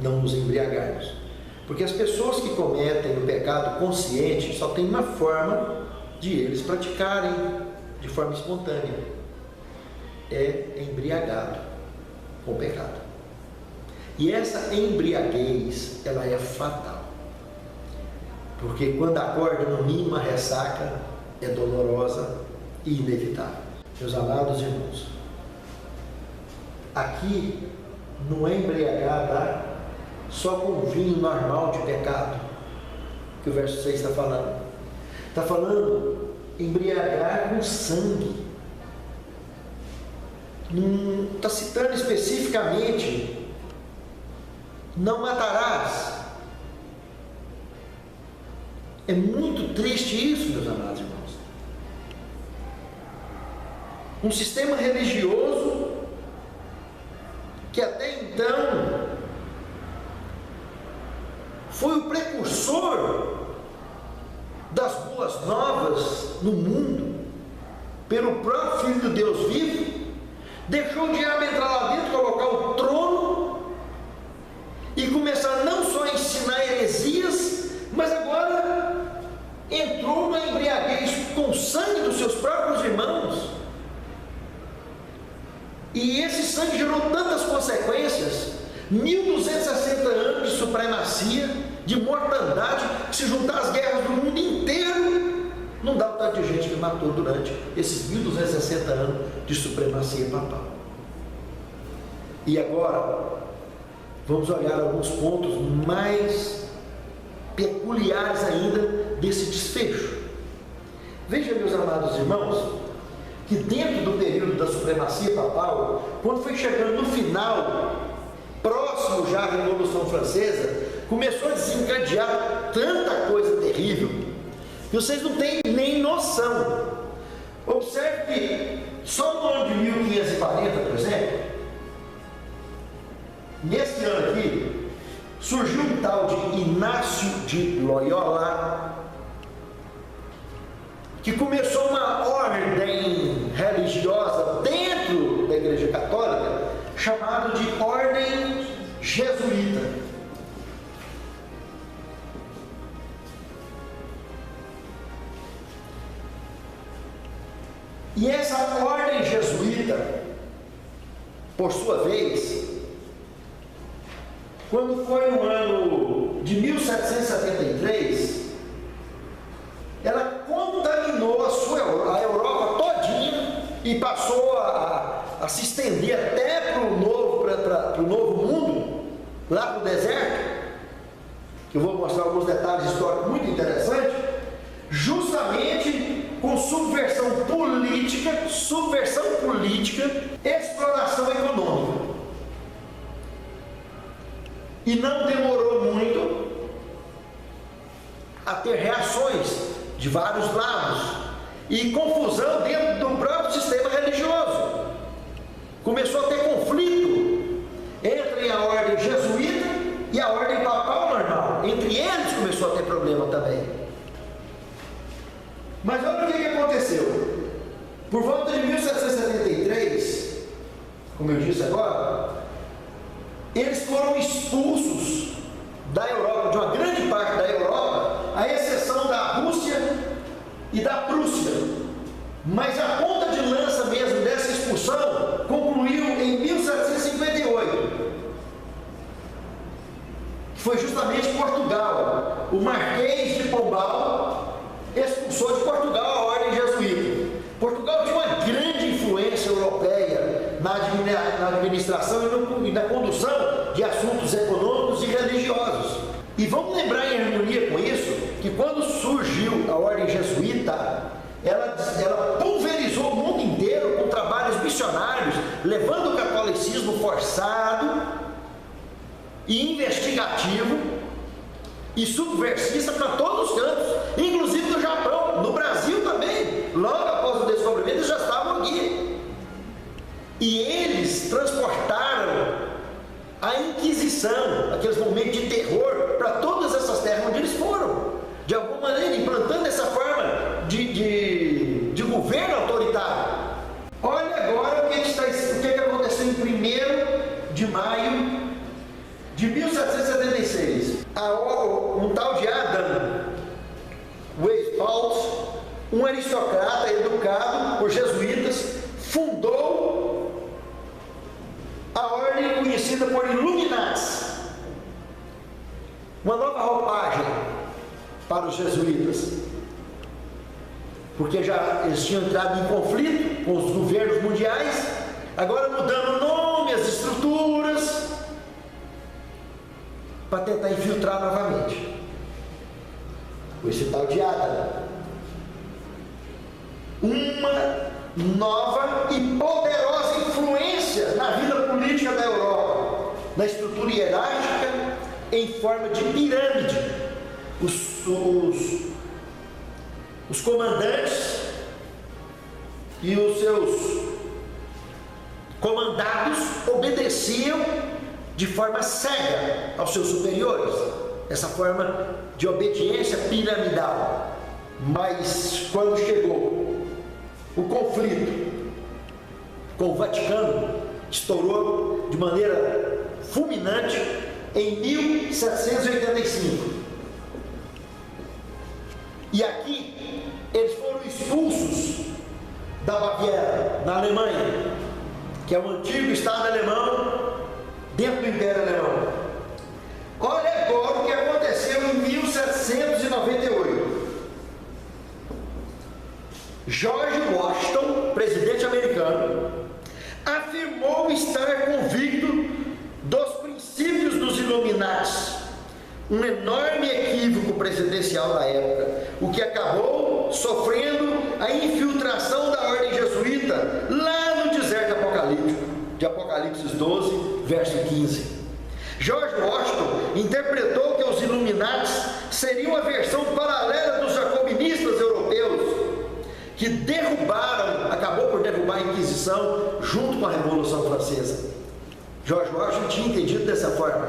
não nos embriagarmos, porque as pessoas que cometem o pecado consciente só tem uma forma de eles praticarem de forma espontânea: é embriagado com o pecado. E essa embriaguez, ela é fatal, porque quando acorda, no mínimo a ressaca é dolorosa e inevitável. Meus amados irmãos, aqui não é embriagada só com vinho normal de pecado, que o verso 6 está falando. Está falando embriagar com sangue. não está citando especificamente, não matarás. É muito triste isso, meus amados irmãos. Um sistema religioso que até então foi o precursor das boas novas no mundo, pelo próprio Filho de Deus vivo, deixou o diabo entrar lá dentro, colocar o trono e começar não só a ensinar heresias, mas agora entrou na embriaguez com o sangue dos seus próprios irmãos. E esse sangue gerou tantas consequências, 1260 anos de supremacia, de mortandade, que se juntar as guerras do mundo inteiro, não dá o tanto de gente que matou durante esses 1260 anos de supremacia papal. E agora, vamos olhar alguns pontos mais peculiares ainda desse desfecho. Veja, meus amados irmãos, que dentro do período da supremacia papal, quando foi chegando no final, próximo já à Revolução Francesa, começou a desencadear tanta coisa terrível, que vocês não têm nem noção. Observe que só no ano de 1540, por exemplo, nesse ano aqui, surgiu um tal de Inácio de Loyola, que começou uma ordem religiosa dentro da Igreja Católica, chamada de Ordem Jesuíta. E essa Ordem Jesuíta, por sua vez, quando foi no ano de 1773, ela contaminou a Europa todinha e passou a se estender até para o novo mundo, lá para o deserto, que eu vou mostrar alguns detalhes históricos muito interessantes, justamente com subversão política, exploração econômica. E não demorou muito a ter reações de vários lados e confusão dentro do próprio sistema religioso. Começou a ter conflito entre a ordem jesuíta e a ordem papal normal. Entre eles começou a ter problema também. Mas olha o que aconteceu. Por volta de 1773, como eu disse agora, eles foram expulsos da Europa, de uma grande parte da Europa, à exceção da Rússia e da Prússia. Mas a ponta de lança mesmo dessa expulsão concluiu em 1758. Foi justamente Portugal. O Marquês de Pombal expulsou de Portugal a ordem jesuíta. Portugal tinha uma grande influência europeia na administração e na condução de assuntos econômicos e religiosos. E vamos lembrar, em harmonia com isso, que quando surgiu a ordem jesuíta, ela pulverizou o mundo inteiro com trabalhos missionários, levando o catolicismo forçado e investigativo e subversista para todos os cantos, inclusive no Japão, no Brasil também. Logo após o descobrimento, eles já estavam aqui. E eles transportaram a Inquisição, aqueles momentos de terror, para todas essas terras onde eles foram, de alguma maneira implantando essa forma de governo autoritário. Olha agora o que aconteceu em 1º de maio de 1776. Um tal de Adam Weishaupt, um aristocrata educado por jesuítas, fundou a ordem conhecida por Illuminatis, uma nova roupagem para os jesuítas, porque já eles tinham entrado em conflito com os governos mundiais, agora mudando o nome, as estruturas, para tentar infiltrar novamente com esse tal de Adam. Uma nova e poderosa influência na estrutura hierárquica em forma de pirâmide. Os comandantes e os seus comandados obedeciam de forma cega aos seus superiores, essa forma de obediência piramidal. Mas quando chegou o conflito com o Vaticano, estourou de maneira fulminante em 1785. E aqui eles foram expulsos da Baviera, na Alemanha, que é o antigo Estado alemão dentro do Império Alemão. Olha agora o que aconteceu em 1798. George Washington, presidente americano, afirmou estar convicto dos princípios dos Illuminati, um enorme equívoco presidencial da época, o que acabou sofrendo a infiltração da ordem jesuíta lá no deserto apocalíptico, de Apocalipse 12, verso 15. George Washington interpretou que os Illuminati seriam a versão paralela dos jacobinistas europeus, que acabou por derrubar a Inquisição junto com a Revolução Francesa. George Washington tinha entendido dessa forma.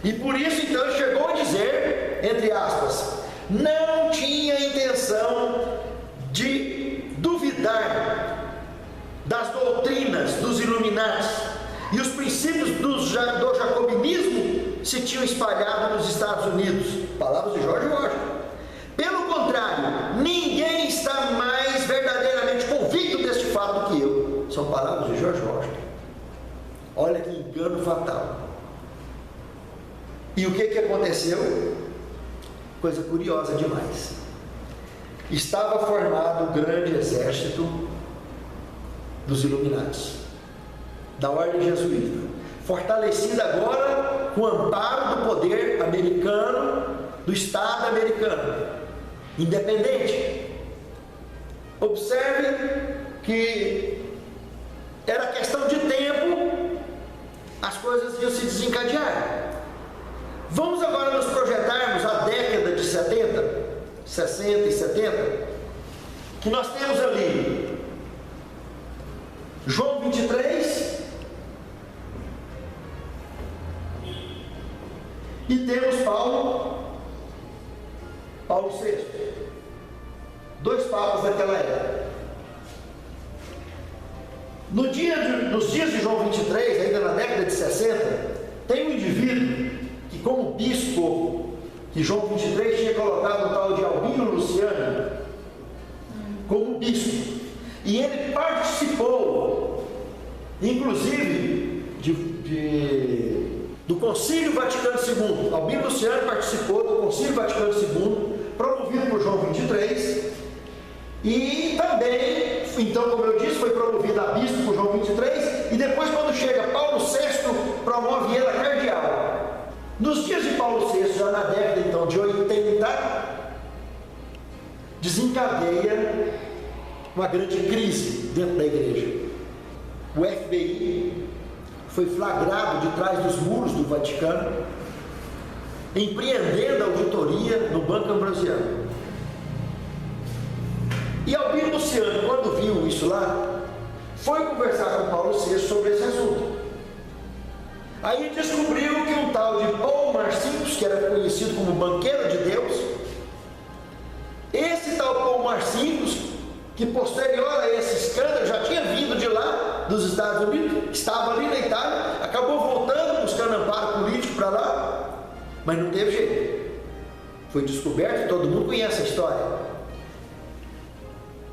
E por isso então ele chegou a dizer, entre aspas, não tinha intenção de duvidar das doutrinas dos Illuminati, e os princípios do jacobinismo se tinham espalhado nos Estados Unidos. Palavras de George Washington. Pelo contrário, ninguém está mais verdadeiramente convicto deste fato do que eu. São palavras de George Washington. Olha que engano fatal. E o que aconteceu? Coisa curiosa demais. Estava formado um grande exército dos Illuminati, da ordem jesuíta, fortalecida agora com o amparo do poder americano, do Estado americano, independente. Observe que era questão de tempo, as coisas iam se desencadear. Vamos agora nos projetarmos a década de 70, 60 e 70, que nós temos ali João 23 e temos Paulo VI, dois papas daquela época. Nos dias de João 23, ainda na década de 60, tem um indivíduo que, como bispo, que João 23 tinha colocado o tal de Albino Luciano como bispo, e ele participou, inclusive, do Concílio Vaticano II. Albino Luciano participou do Concílio Vaticano II, promovido por João 23, e também, então, como eu disse, foi promovido a bispo por João 23, e depois, quando chega Paulo VI, promove ele a cardeal. Nos dias de Paulo VI, já na década então de 80, desencadeia uma grande crise dentro da igreja. O FBI foi flagrado de trás dos muros do Vaticano, empreendendo a auditoria no Banco Ambrosiano. E Albino Luciano, quando viu isso lá, foi conversar com Paulo VI sobre esse assunto. Aí descobriu que um tal de Paul Marcinkus, que era conhecido como banqueiro de Deus, esse tal Paul Marcinkus, que posterior a esse escândalo já tinha vindo de lá, dos Estados Unidos, estava ali na Itália, acabou voltando, buscando amparo político para lá, mas não teve jeito. Foi descoberto, todo mundo conhece a história.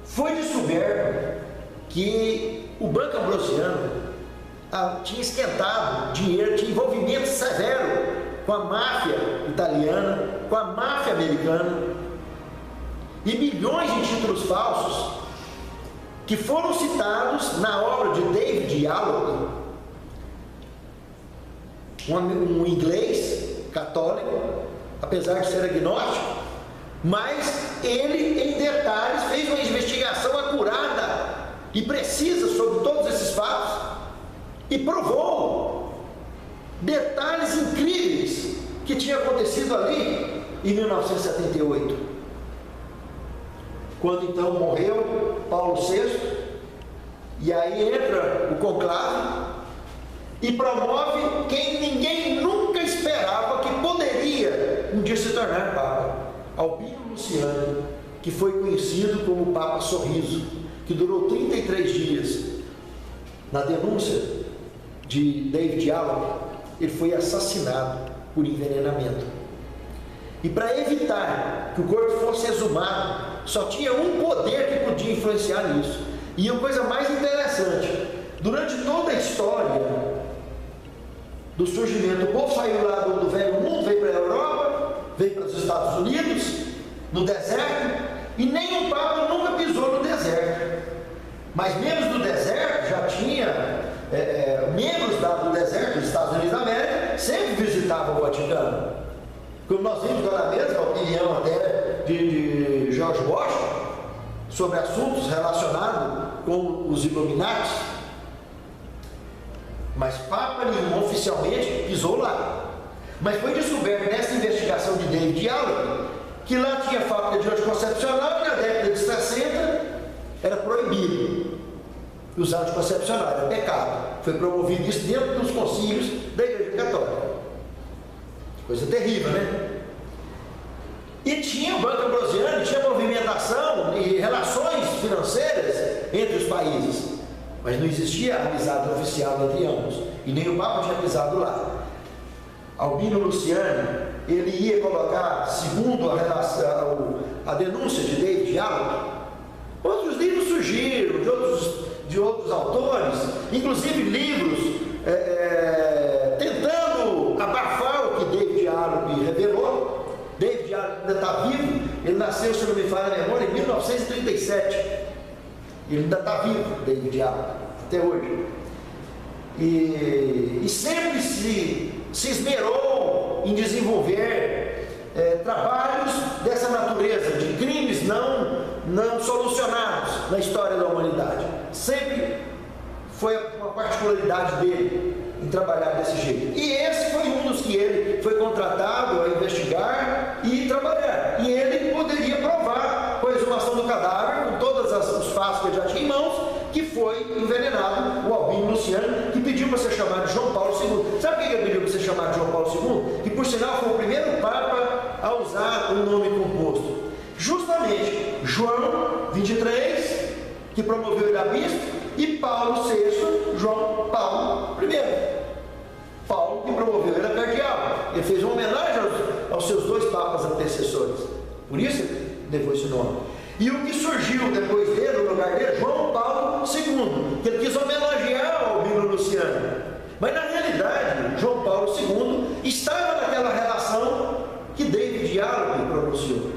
Foi descoberto que o Banco Ambrosiano tinha esquentado dinheiro, tinha envolvimento severo com a máfia italiana, com a máfia americana, e milhões de títulos falsos que foram citados na obra de David Allen, um inglês católico, apesar de ser agnóstico, mas ele, em detalhes, fez uma investigação acurada e precisa sobre todos esses fatos e provou detalhes incríveis que tinham acontecido ali em 1978, quando então morreu Paulo VI, e aí entra o conclave e promove quem ninguém nunca esperava que poderia um dia se tornar Papa, Albino Luciani, que foi conhecido como Papa Sorriso, que durou 33 dias. Na denúncia de David Allen, ele foi assassinado por envenenamento. E para evitar que o corpo fosse exumado, só tinha um poder que podia influenciar nisso. E a coisa mais interessante, durante toda a história do surgimento, o povo saiu lá do velho mundo, veio para a Europa, veio para os Estados Unidos, no deserto, e nenhum Papa nunca pisou no deserto. Mas membros do deserto já tinha, membros do deserto dos Estados Unidos da América sempre visitavam o Vaticano. Como nós vimos agora mesmo, a opinião até de George Washington sobre assuntos relacionados com os Illuminati. Mas Papa nenhum oficialmente pisou lá. Mas foi descoberto nessa investigação de David Allen que lá tinha fábrica de anticoncepcional e na década de 60 era proibido usar anticoncepcional, era pecado. Foi promovido isso dentro dos concílios da Igreja Católica. Coisa terrível, né? E tinha o Banco Ambrosiano, tinha movimentação e relações financeiras entre os países, mas não existia amizade oficial entre ambos, e nem o Papa tinha pisado lá. Albino Luciani, ele ia colocar, segundo a denúncia de David Allen, outros livros surgiram de outros autores, inclusive livros tentando abafar o que David Allen revelou. David Allen ainda está vivo, ele nasceu, se não me falha a memória, em 1937. Ele ainda está vivo, David Allen, até hoje. E sempre se esmerou em desenvolver trabalhos dessa natureza, de crimes não solucionados na história da humanidade. Sempre foi uma particularidade dele em trabalhar desse jeito. E esse foi um dos que ele foi contratado a investigar e trabalhar. E ele poderia provar com a exumação do cadáver, com todos os fatos que ele já tinha em mãos, que foi envenenado o Albino Luciani, que pediu para ser chamado de João Paulo II. Sabe por que ele pediu para ser chamado de João Paulo II? Que por sinal foi o primeiro Papa a usar o nome composto. Justamente João 23, que promoveu ele a bispo, e Paulo VI, João Paulo I. Paulo que promoveu ele a cardeal. Ele fez uma homenagem aos seus dois papas antecessores. Por isso ele levou esse nome. E o que surgiu depois dele, no lugar dele, João Paulo II, que ele quis homenagear o Albino Luciani. Mas na realidade, João Paulo II estava naquela relação que David Allen pronunciou,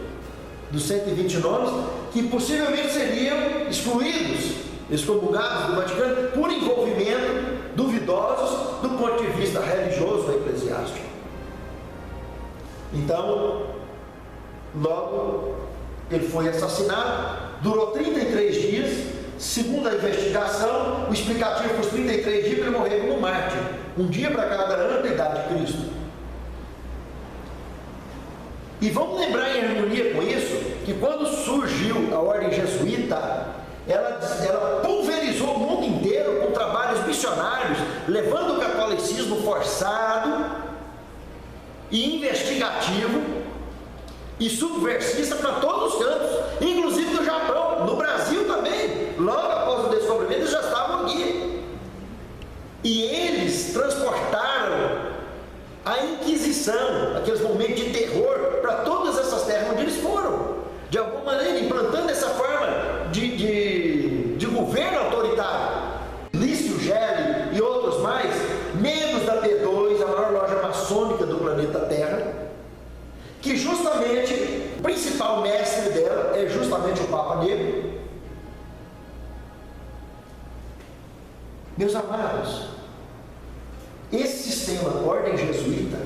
dos 120 nomes, que possivelmente seriam excluídos, excomungados do Vaticano, por envolvimento duvidosos do ponto de vista religioso ou eclesiástico. Então, logo ele foi assassinado, durou 33 dias, segundo a investigação, o explicativo para os 33 dias para ele morrer como mártir, um dia para cada ano da idade de Cristo. E vamos lembrar em harmonia com isso, que quando surgiu a ordem jesuíta, ela pulverizou o mundo inteiro com trabalhos missionários, levando o catolicismo forçado e investigativo e subversista para todos os cantos, inclusive no Japão, no Brasil também. Logo após o descobrimento eles já estavam aqui. E eles transportaram a Inquisição, aqueles momentos de terror, para todas essas terras onde eles foram, de alguma maneira implantando essa forma de governo autoritário. Lício Gelli e outros mais, membros da P2, a maior loja maçônica do planeta Terra, que justamente o principal mestre dela é justamente o Papa Negro. Meus amados, esse sistema, ordem jesuíta,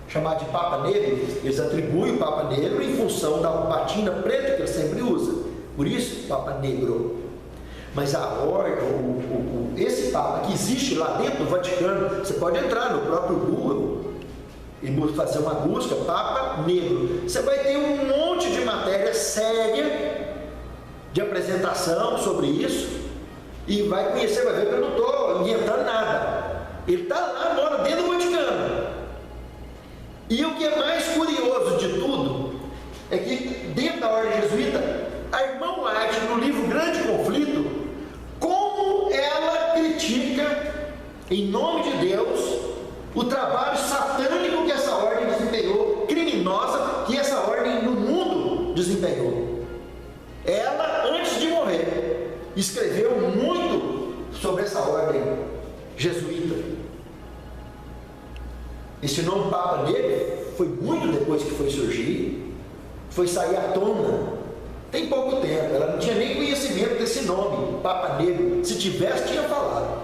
chamado de Papa Negro, eles atribuem o Papa Negro em função da batina preta que ele sempre usa, por isso Papa Negro. Mas a ordem, esse Papa que existe lá dentro do Vaticano, você pode entrar no próprio Google e fazer uma busca, Papa Negro. Você vai ter um monte de matéria séria de apresentação sobre isso e vai conhecer, vai ver que eu não estou inventando nada. Ele está lá, mora dentro do Vaticano. E o que é mais curioso de tudo é que dentro da ordem jesuíta, a irmã White, no livro Grande Conflito, como ela critica, em nome de Deus, o trabalho satânico que essa ordem desempenhou, criminosa, que essa ordem no mundo desempenhou. Ela, antes de morrer, escreveu muito sobre essa ordem jesuíta. Esse nome Papa Negro foi muito depois que foi surgir, foi sair à tona. Tem pouco tempo, ela não tinha nem conhecimento desse nome, Papa Negro. Se tivesse, tinha falado.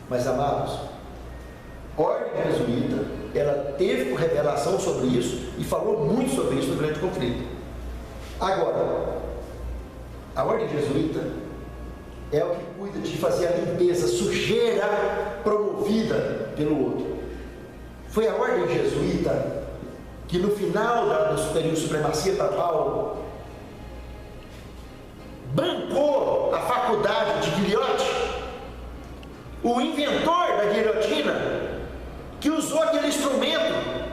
Mas, amados, a ordem jesuíta, ela teve revelação sobre isso e falou muito sobre isso no Grande Conflito. Agora, a ordem jesuíta é o que cuida de fazer a limpeza, sujeira promovida pelo outro. Foi a ordem jesuíta que no final do período de supremacia papal bancou a faculdade de Guilhote, o inventor da guilhotina, que usou aquele instrumento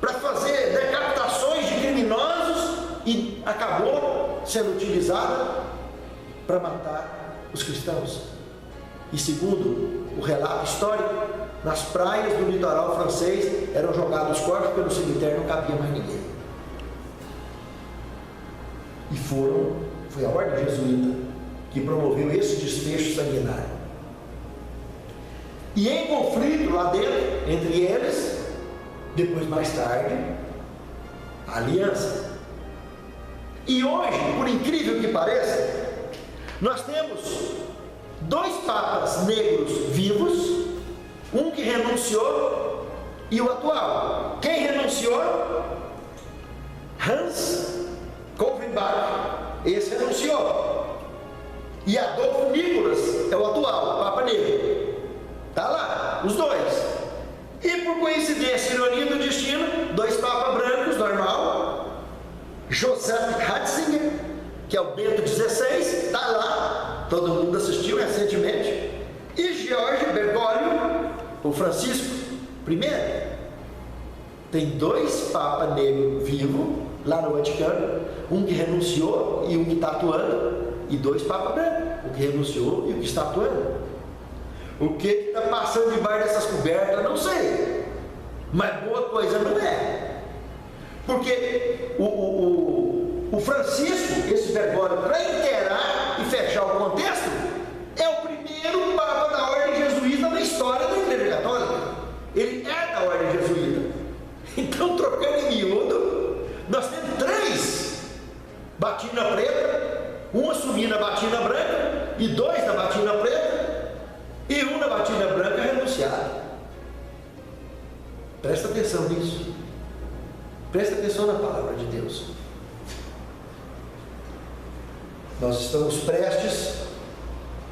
para fazer decapitações de criminosos e acabou sendo utilizada para matar os cristãos. E segundo o relato histórico, nas praias do litoral francês eram jogados corpos pelo cemitério, não cabia mais ninguém. E foi a ordem jesuíta que promoveu esse desfecho sanguinário. E em conflito lá dentro, entre eles, depois mais tarde, a aliança. E hoje, por incrível que pareça, nós temos 2 papas negros vivos, um que renunciou e o atual. Quem renunciou? Hans Calvin-Bach. Esse renunciou. E Adolfo Nicolas é o atual, o Papa Negro. Está lá, os 2. E por coincidência, ironia do destino, 2 papas brancos, normal. Joseph Ratzinger, que é o Bento XVI, está lá, todo mundo assistiu recentemente. E George Bergoglio, o Francisco I. Tem 2 papas negros vivos lá no Vaticano, um que renunciou e um que está atuando, e 2 papas brancos, o que renunciou e o que está atuando. O que está passando debaixo dessas cobertas, não sei, mas boa coisa não é, porque o Francisco, esse Bergoglio, para inteirar e fechar o contexto, é o primeiro Papa da ordem jesuíta na história da Igreja Católica. Ele é da ordem jesuíta. Então, trocando em miúdo, nós temos 3 batina preta, um assumindo a batina branca e 2 na batina preta, e um na batina branca renunciado. Presta atenção nisso. Presta atenção na palavra de Deus. Nós estamos prestes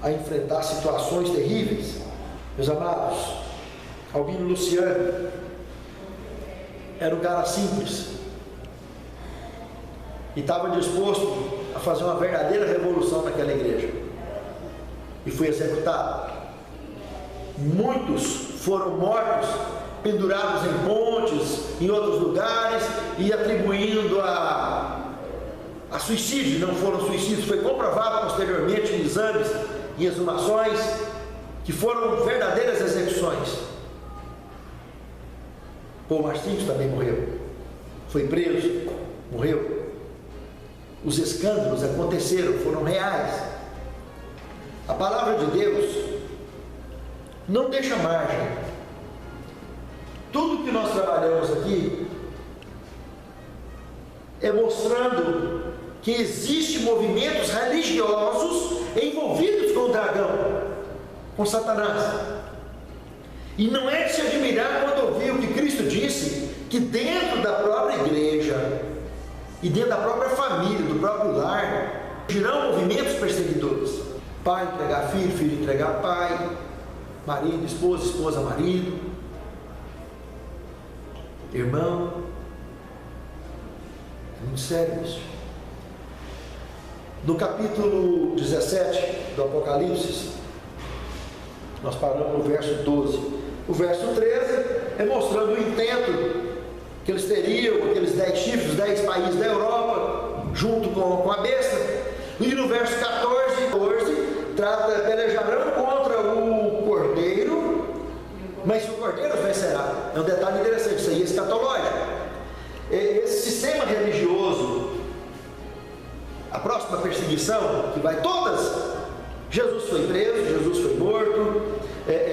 a enfrentar situações terríveis. Meus amados, Albino Luciano era um cara simples e estava disposto a fazer uma verdadeira revolução naquela igreja, e foi executado. Muitos foram mortos, pendurados em pontes, em outros lugares, e atribuindo a suicídio. Não foram suicídios, foi comprovado posteriormente em exames e exumações que foram verdadeiras execuções. Paul Marcinkus também morreu, foi preso, morreu. Os escândalos aconteceram, foram reais. A palavra de Deus não deixa margem. Tudo que nós trabalhamos aqui é mostrando que existem movimentos religiosos envolvidos com o dragão, com Satanás. E não é de se admirar quando ouvir o que Cristo disse, que dentro da própria igreja e dentro da própria família, do próprio lar, surgirão movimentos perseguidores. Pai entregar filho, filho entregar pai, marido, esposa, esposa, marido, irmão. É muito sério isso. No capítulo 17 do Apocalipse, nós paramos no verso 12. O verso 13 é mostrando o intento que eles teriam, aqueles 10 chifres, 10 países da Europa, junto com a besta. E no verso 14, trata, pelejarão contra o cordeiro, mas o cordeiro vencerá. É um detalhe interessante, isso aí é escatológico. Esse sistema religioso, a próxima perseguição, que vai todas, Jesus foi preso, Jesus foi morto,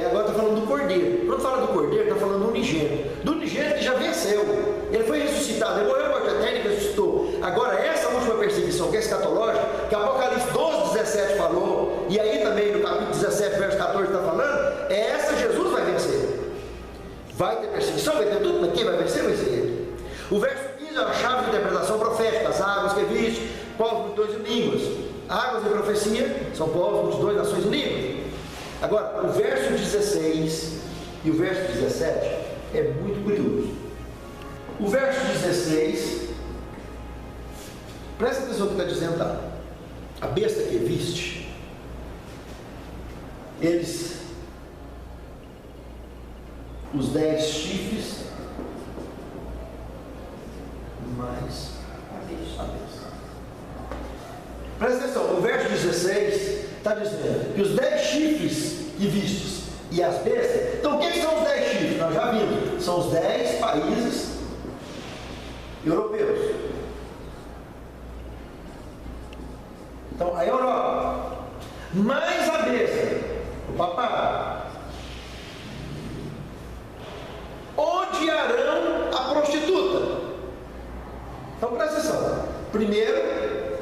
agora está falando do cordeiro. Quando fala do cordeiro, está falando do unigênito. Do unigênito que já venceu, ele foi ressuscitado, ele morreu, morte eterna e ressuscitou. Agora essa última perseguição, que é escatológica, que Apocalipse 12, 17 falou, e aí também no capítulo 17, verso 14 está falando, essa Jesus vai vencer. Vai ter perseguição, vai ter tudo, mas quem vai vencer vai ser ele. O verso 15 é uma chave de interpretação profética, as águas que viste, povos, multidões e línguas. Águas de profecia são povos, multidões, nações e línguas. Agora, o verso 16 e o verso 17 é muito curioso. O verso 16, presta atenção no que está dizendo lá. A besta que viste, eles, os 10 chifres, mais a besta. Presta atenção, o verso 16 está dizendo que os 10 chifres que vistes e as bestas. Então, o que são os 10 chifres? Nós já vimos, são os 10 países europeus. Então, a Europa, mais a besta, o papado, odiarão a prostituta. Então, presta atenção. Primeiro,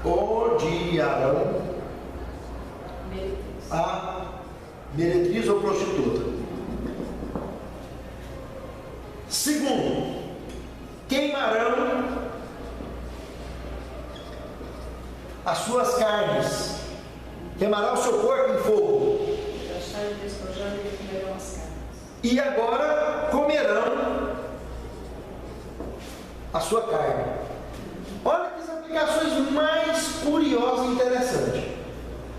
odiarão a meretriz ou prostituta. Segundo, queimarão as suas carnes, queimará o seu corpo em fogo. E agora comerão a sua carne. Olha que as aplicações mais curiosas e interessantes.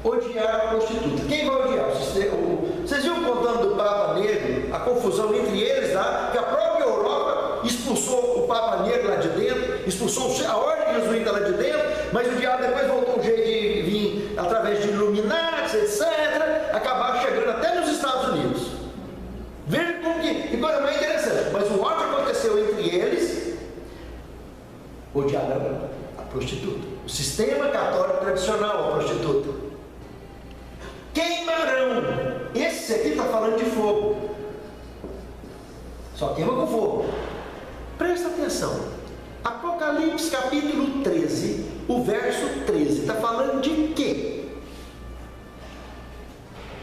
Odiar a prostituta. Quem vai odiar? Vocês viram contando do Papa Negro, a confusão entre eles lá, que a própria Europa expulsou o Papa Negro lá de dentro, expulsou a ordem jesuíta lá de dentro, mas o diabo depois voltou um jeito de vir através de Illuminati, etc., acabaram chegando até nos Estados Unidos. Veja como que coisa mais interessante. Mas o ódio aconteceu entre eles, odiaram a prostituta. O sistema católico tradicional, a prostituta. Queimarão. Esse aqui está falando de fogo. Só queima com fogo. Presta atenção. Apocalipse capítulo 13, o verso 13. Está falando de quê?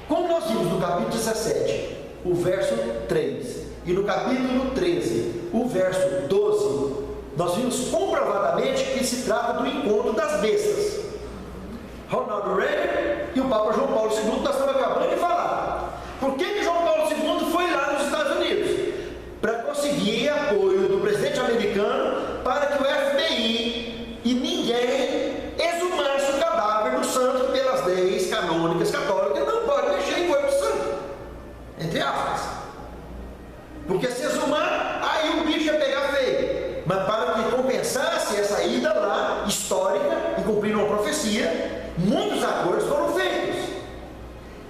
Como nós vimos no capítulo 17, o verso 3, e no capítulo 13, o verso 12, nós vimos comprovadamente que se trata do encontro das bestas. Ronald Reagan e o Papa João Paulo II, nós estamos acabando de falar. Por que João Paulo II foi lá nos Estados Unidos? Para conseguir apoio do presidente americano para que o FBI e ninguém exumasse o cadáver do santo pelas leis canônicas católicas. Não pode mexer em corpo de santo, entre aspas, porque se exumar, aí o bicho ia pegar feio. Mas para que compensasse essa ida lá, histórica, e cumprindo uma profecia, muitos acordos foram feitos.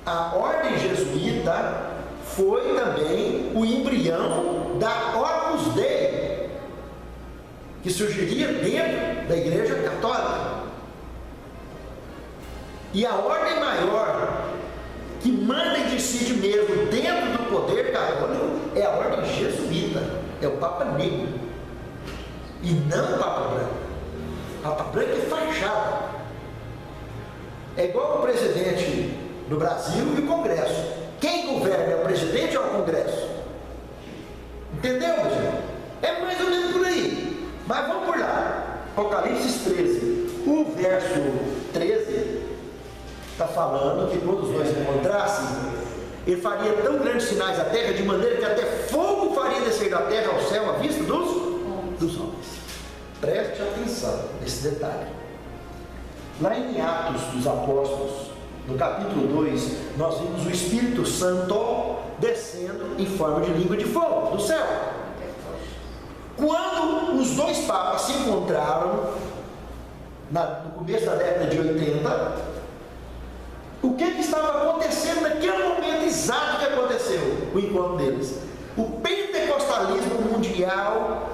A ordem jesuíta foi também o embrião da Opus Dei, que surgiria dentro da Igreja Católica. E a ordem maior, que manda de si mesmo dentro do poder católico, é a ordem jesuíta, é o Papa Negro, e não o Papa Branco. O Papa Branco é fachada. É igual o presidente do Brasil e o Congresso. Quem governa é o presidente ou é o Congresso? Entendeu, meu gente? É mais ou menos por aí. Mas vamos por lá. Apocalipse 13, o verso 13, está falando que quando os dois se encontrassem, ele faria tão grandes sinais à terra, de maneira que até fogo faria descer da terra ao céu à vista dos homens. Preste atenção nesse detalhe. Lá em Atos dos Apóstolos, no capítulo 2, nós vimos o Espírito Santo descendo em forma de língua de fogo do céu. Quando os dois papas se encontraram, no começo da década de 80, o que estava acontecendo naquele momento exato que aconteceu o encontro deles? O pentecostalismo mundial,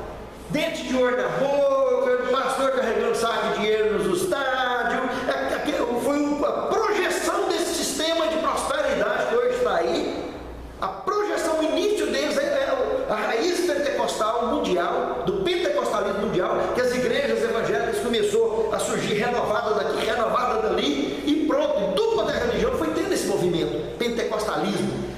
dente de ouro na boca, o pastor carregando saco de dinheiro nos estádios, foi a projeção desse sistema de prosperidade que hoje está aí, a projeção, o início deles a raiz pentecostal mundial, do pentecostalismo mundial, que as igrejas evangélicas começou a surgir renovada daqui, renovada dali, e pronto, em tudo quanto é religião foi tendo esse movimento, pentecostalismo.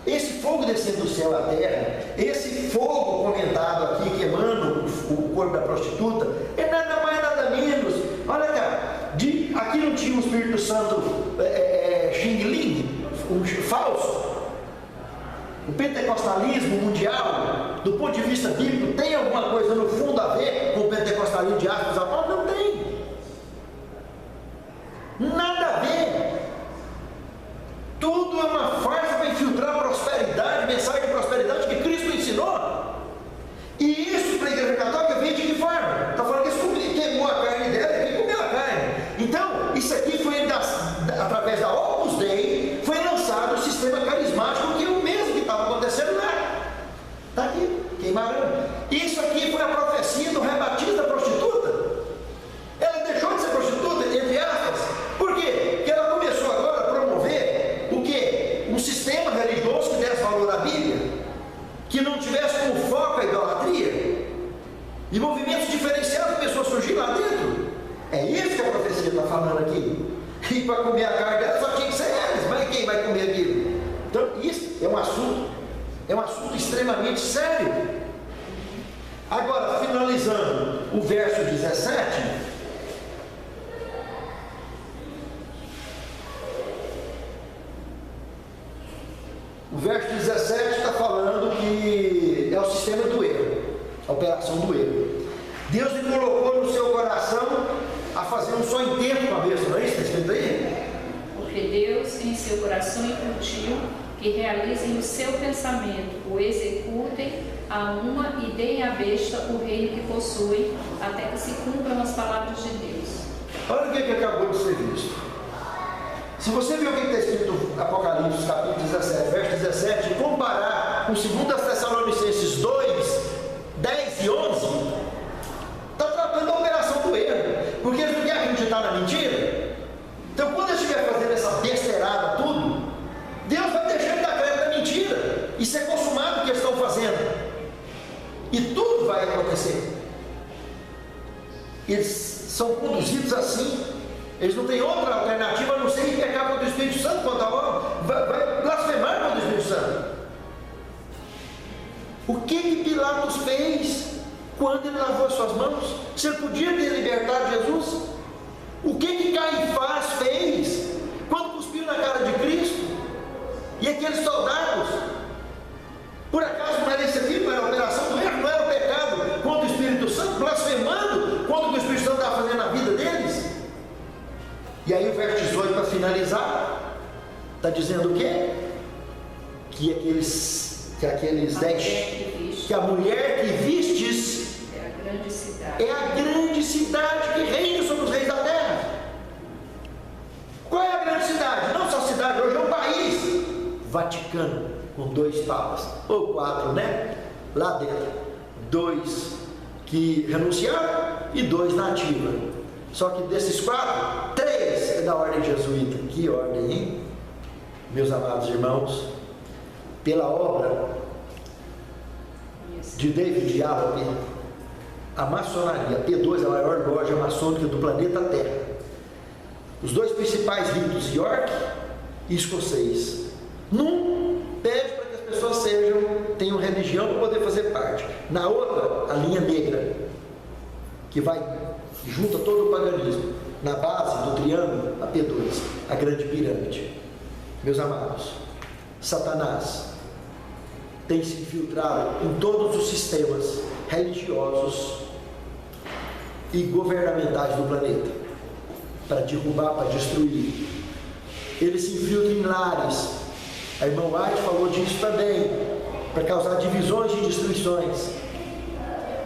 Esse fogo descendo do céu à terra, esse fogo comentado aqui, queimando o corpo da prostituta, é nada mais, nada menos. Olha cá, aqui não tinha um Espírito Santo Xing Ling, falso. O pentecostalismo mundial, do ponto de vista bíblico, tem alguma coisa no fundo a ver com o pentecostalismo de Atos dos Apóstolos? Não tem. Nada a ver. Tudo é uma farsa para infiltrar a prosperidade, mensagem de prosperidade que Cristo ensinou. E isso para a igreja católica vem de que forma? Está falando que isso queimou a carne dela e comeu a carne. Então, isso aqui foi através da Opus Dei, foi lançado o sistema carismático, que é o mesmo que estava acontecendo lá. Está aqui, queimaram. Isso aqui foi a profecia do rebatizo da prostituta. Ela deixou de ser prostituta, entre aspas. Por quê? Porque ela começou agora a promover o quê? Um sistema religioso que desse valor à Bíblia, que não tivesse como foco a idolatria, e movimentos diferenciados começou a surgir lá dentro. É isso que a profecia está falando aqui. E para comer a carne dela só tinha que ser eles, mas quem vai comer aquilo? Então isso é um assunto extremamente sério. Agora, finalizando o verso 17, o verso 17 está falando que é o sistema do erro, a operação do erro. Deus lhe colocou no seu coração a fazer um só intento com a besta, não é isso que está escrito aí? Porque Deus em seu coração incutiu que realizem o seu pensamento, o executem a uma e deem à besta o reino que possuem, até que se cumpram as palavras de Deus. Olha o que acabou de ser visto. Se você ver o que está escrito no Apocalipse, capítulo 17, verso 17, e comparar com 2 Tessalonicenses 2, 10 e 11, está tratando da operação do erro, porque eles não querem acreditar na mentira. Então, quando eles estiverem fazendo essa besteirada, tudo, Deus vai deixar de dar crédito à mentira e ser consumado o que eles estão fazendo, e tudo vai acontecer. Eles são conduzidos assim. Eles não têm outra alternativa a não ser pecar contra o Espírito Santo, contra a obra, vai blasfemar contra o Espírito Santo. O que Pilatos fez quando ele lavou as suas mãos? Você podia ter libertado Jesus? O que Caifás fez quando cuspiu na cara de Cristo? E aqueles soldados? Por acaso não era esse aqui, não era a operação do erro, não era o pecado contra o Espírito Santo, blasfemando contra o que o Espírito Santo estava fazendo na vida deles? E aí o verso 18, para finalizar, está dizendo o quê? Que aqueles 10, que a mulher que vistes é a grande cidade que reina sobre os reis da terra. Qual é a grande cidade? Não só cidade, hoje é um país. Vaticano, com 2 papas, ou 4, né? Lá dentro, 2 que renunciaram e 2 na ativa. Só que desses 4, 3 é da ordem jesuíta. Que ordem, hein? Meus amados irmãos, pela obra de David Allen, a maçonaria, P2 é a maior loja maçônica do planeta Terra. Os 2 principais ritos, York e escocês, num pede para que as pessoas tenham religião para poder fazer parte. Na outra, a linha negra, que vai junta todo o paganismo. na base do triângulo, a P2, a grande pirâmide. Meus amados, Satanás tem se infiltrado em todos os sistemas religiosos e governamentais do planeta para derrubar, para destruir. Ele se infiltra em lares. A irmã White falou disso também, para causar divisões e destruições.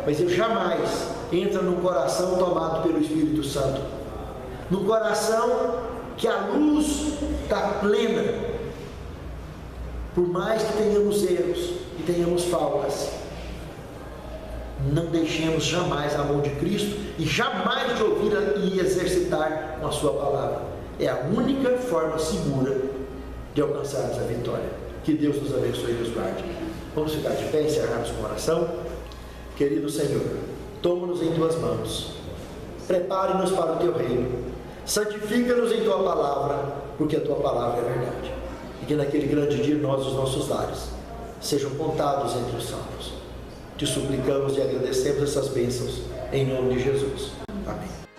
Mas ele jamais entra no coração tomado pelo Espírito Santo, no coração que a luz está plena. Por mais que tenhamos erros e tenhamos faltas, não deixemos jamais a mão de Cristo e jamais de ouvir e exercitar com a sua palavra. É a única forma segura de alcançarmos a vitória. Que Deus nos abençoe e nos guarde. Vamos ficar de pé e encerrarmos com oração. Querido Senhor, toma-nos em Tuas mãos, prepare-nos para o Teu reino, santifica-nos em Tua palavra, porque a Tua palavra é verdade. E que naquele grande dia nós e os nossos lares sejam contados entre os salvos. Te suplicamos e agradecemos essas bênçãos em nome de Jesus. Amém.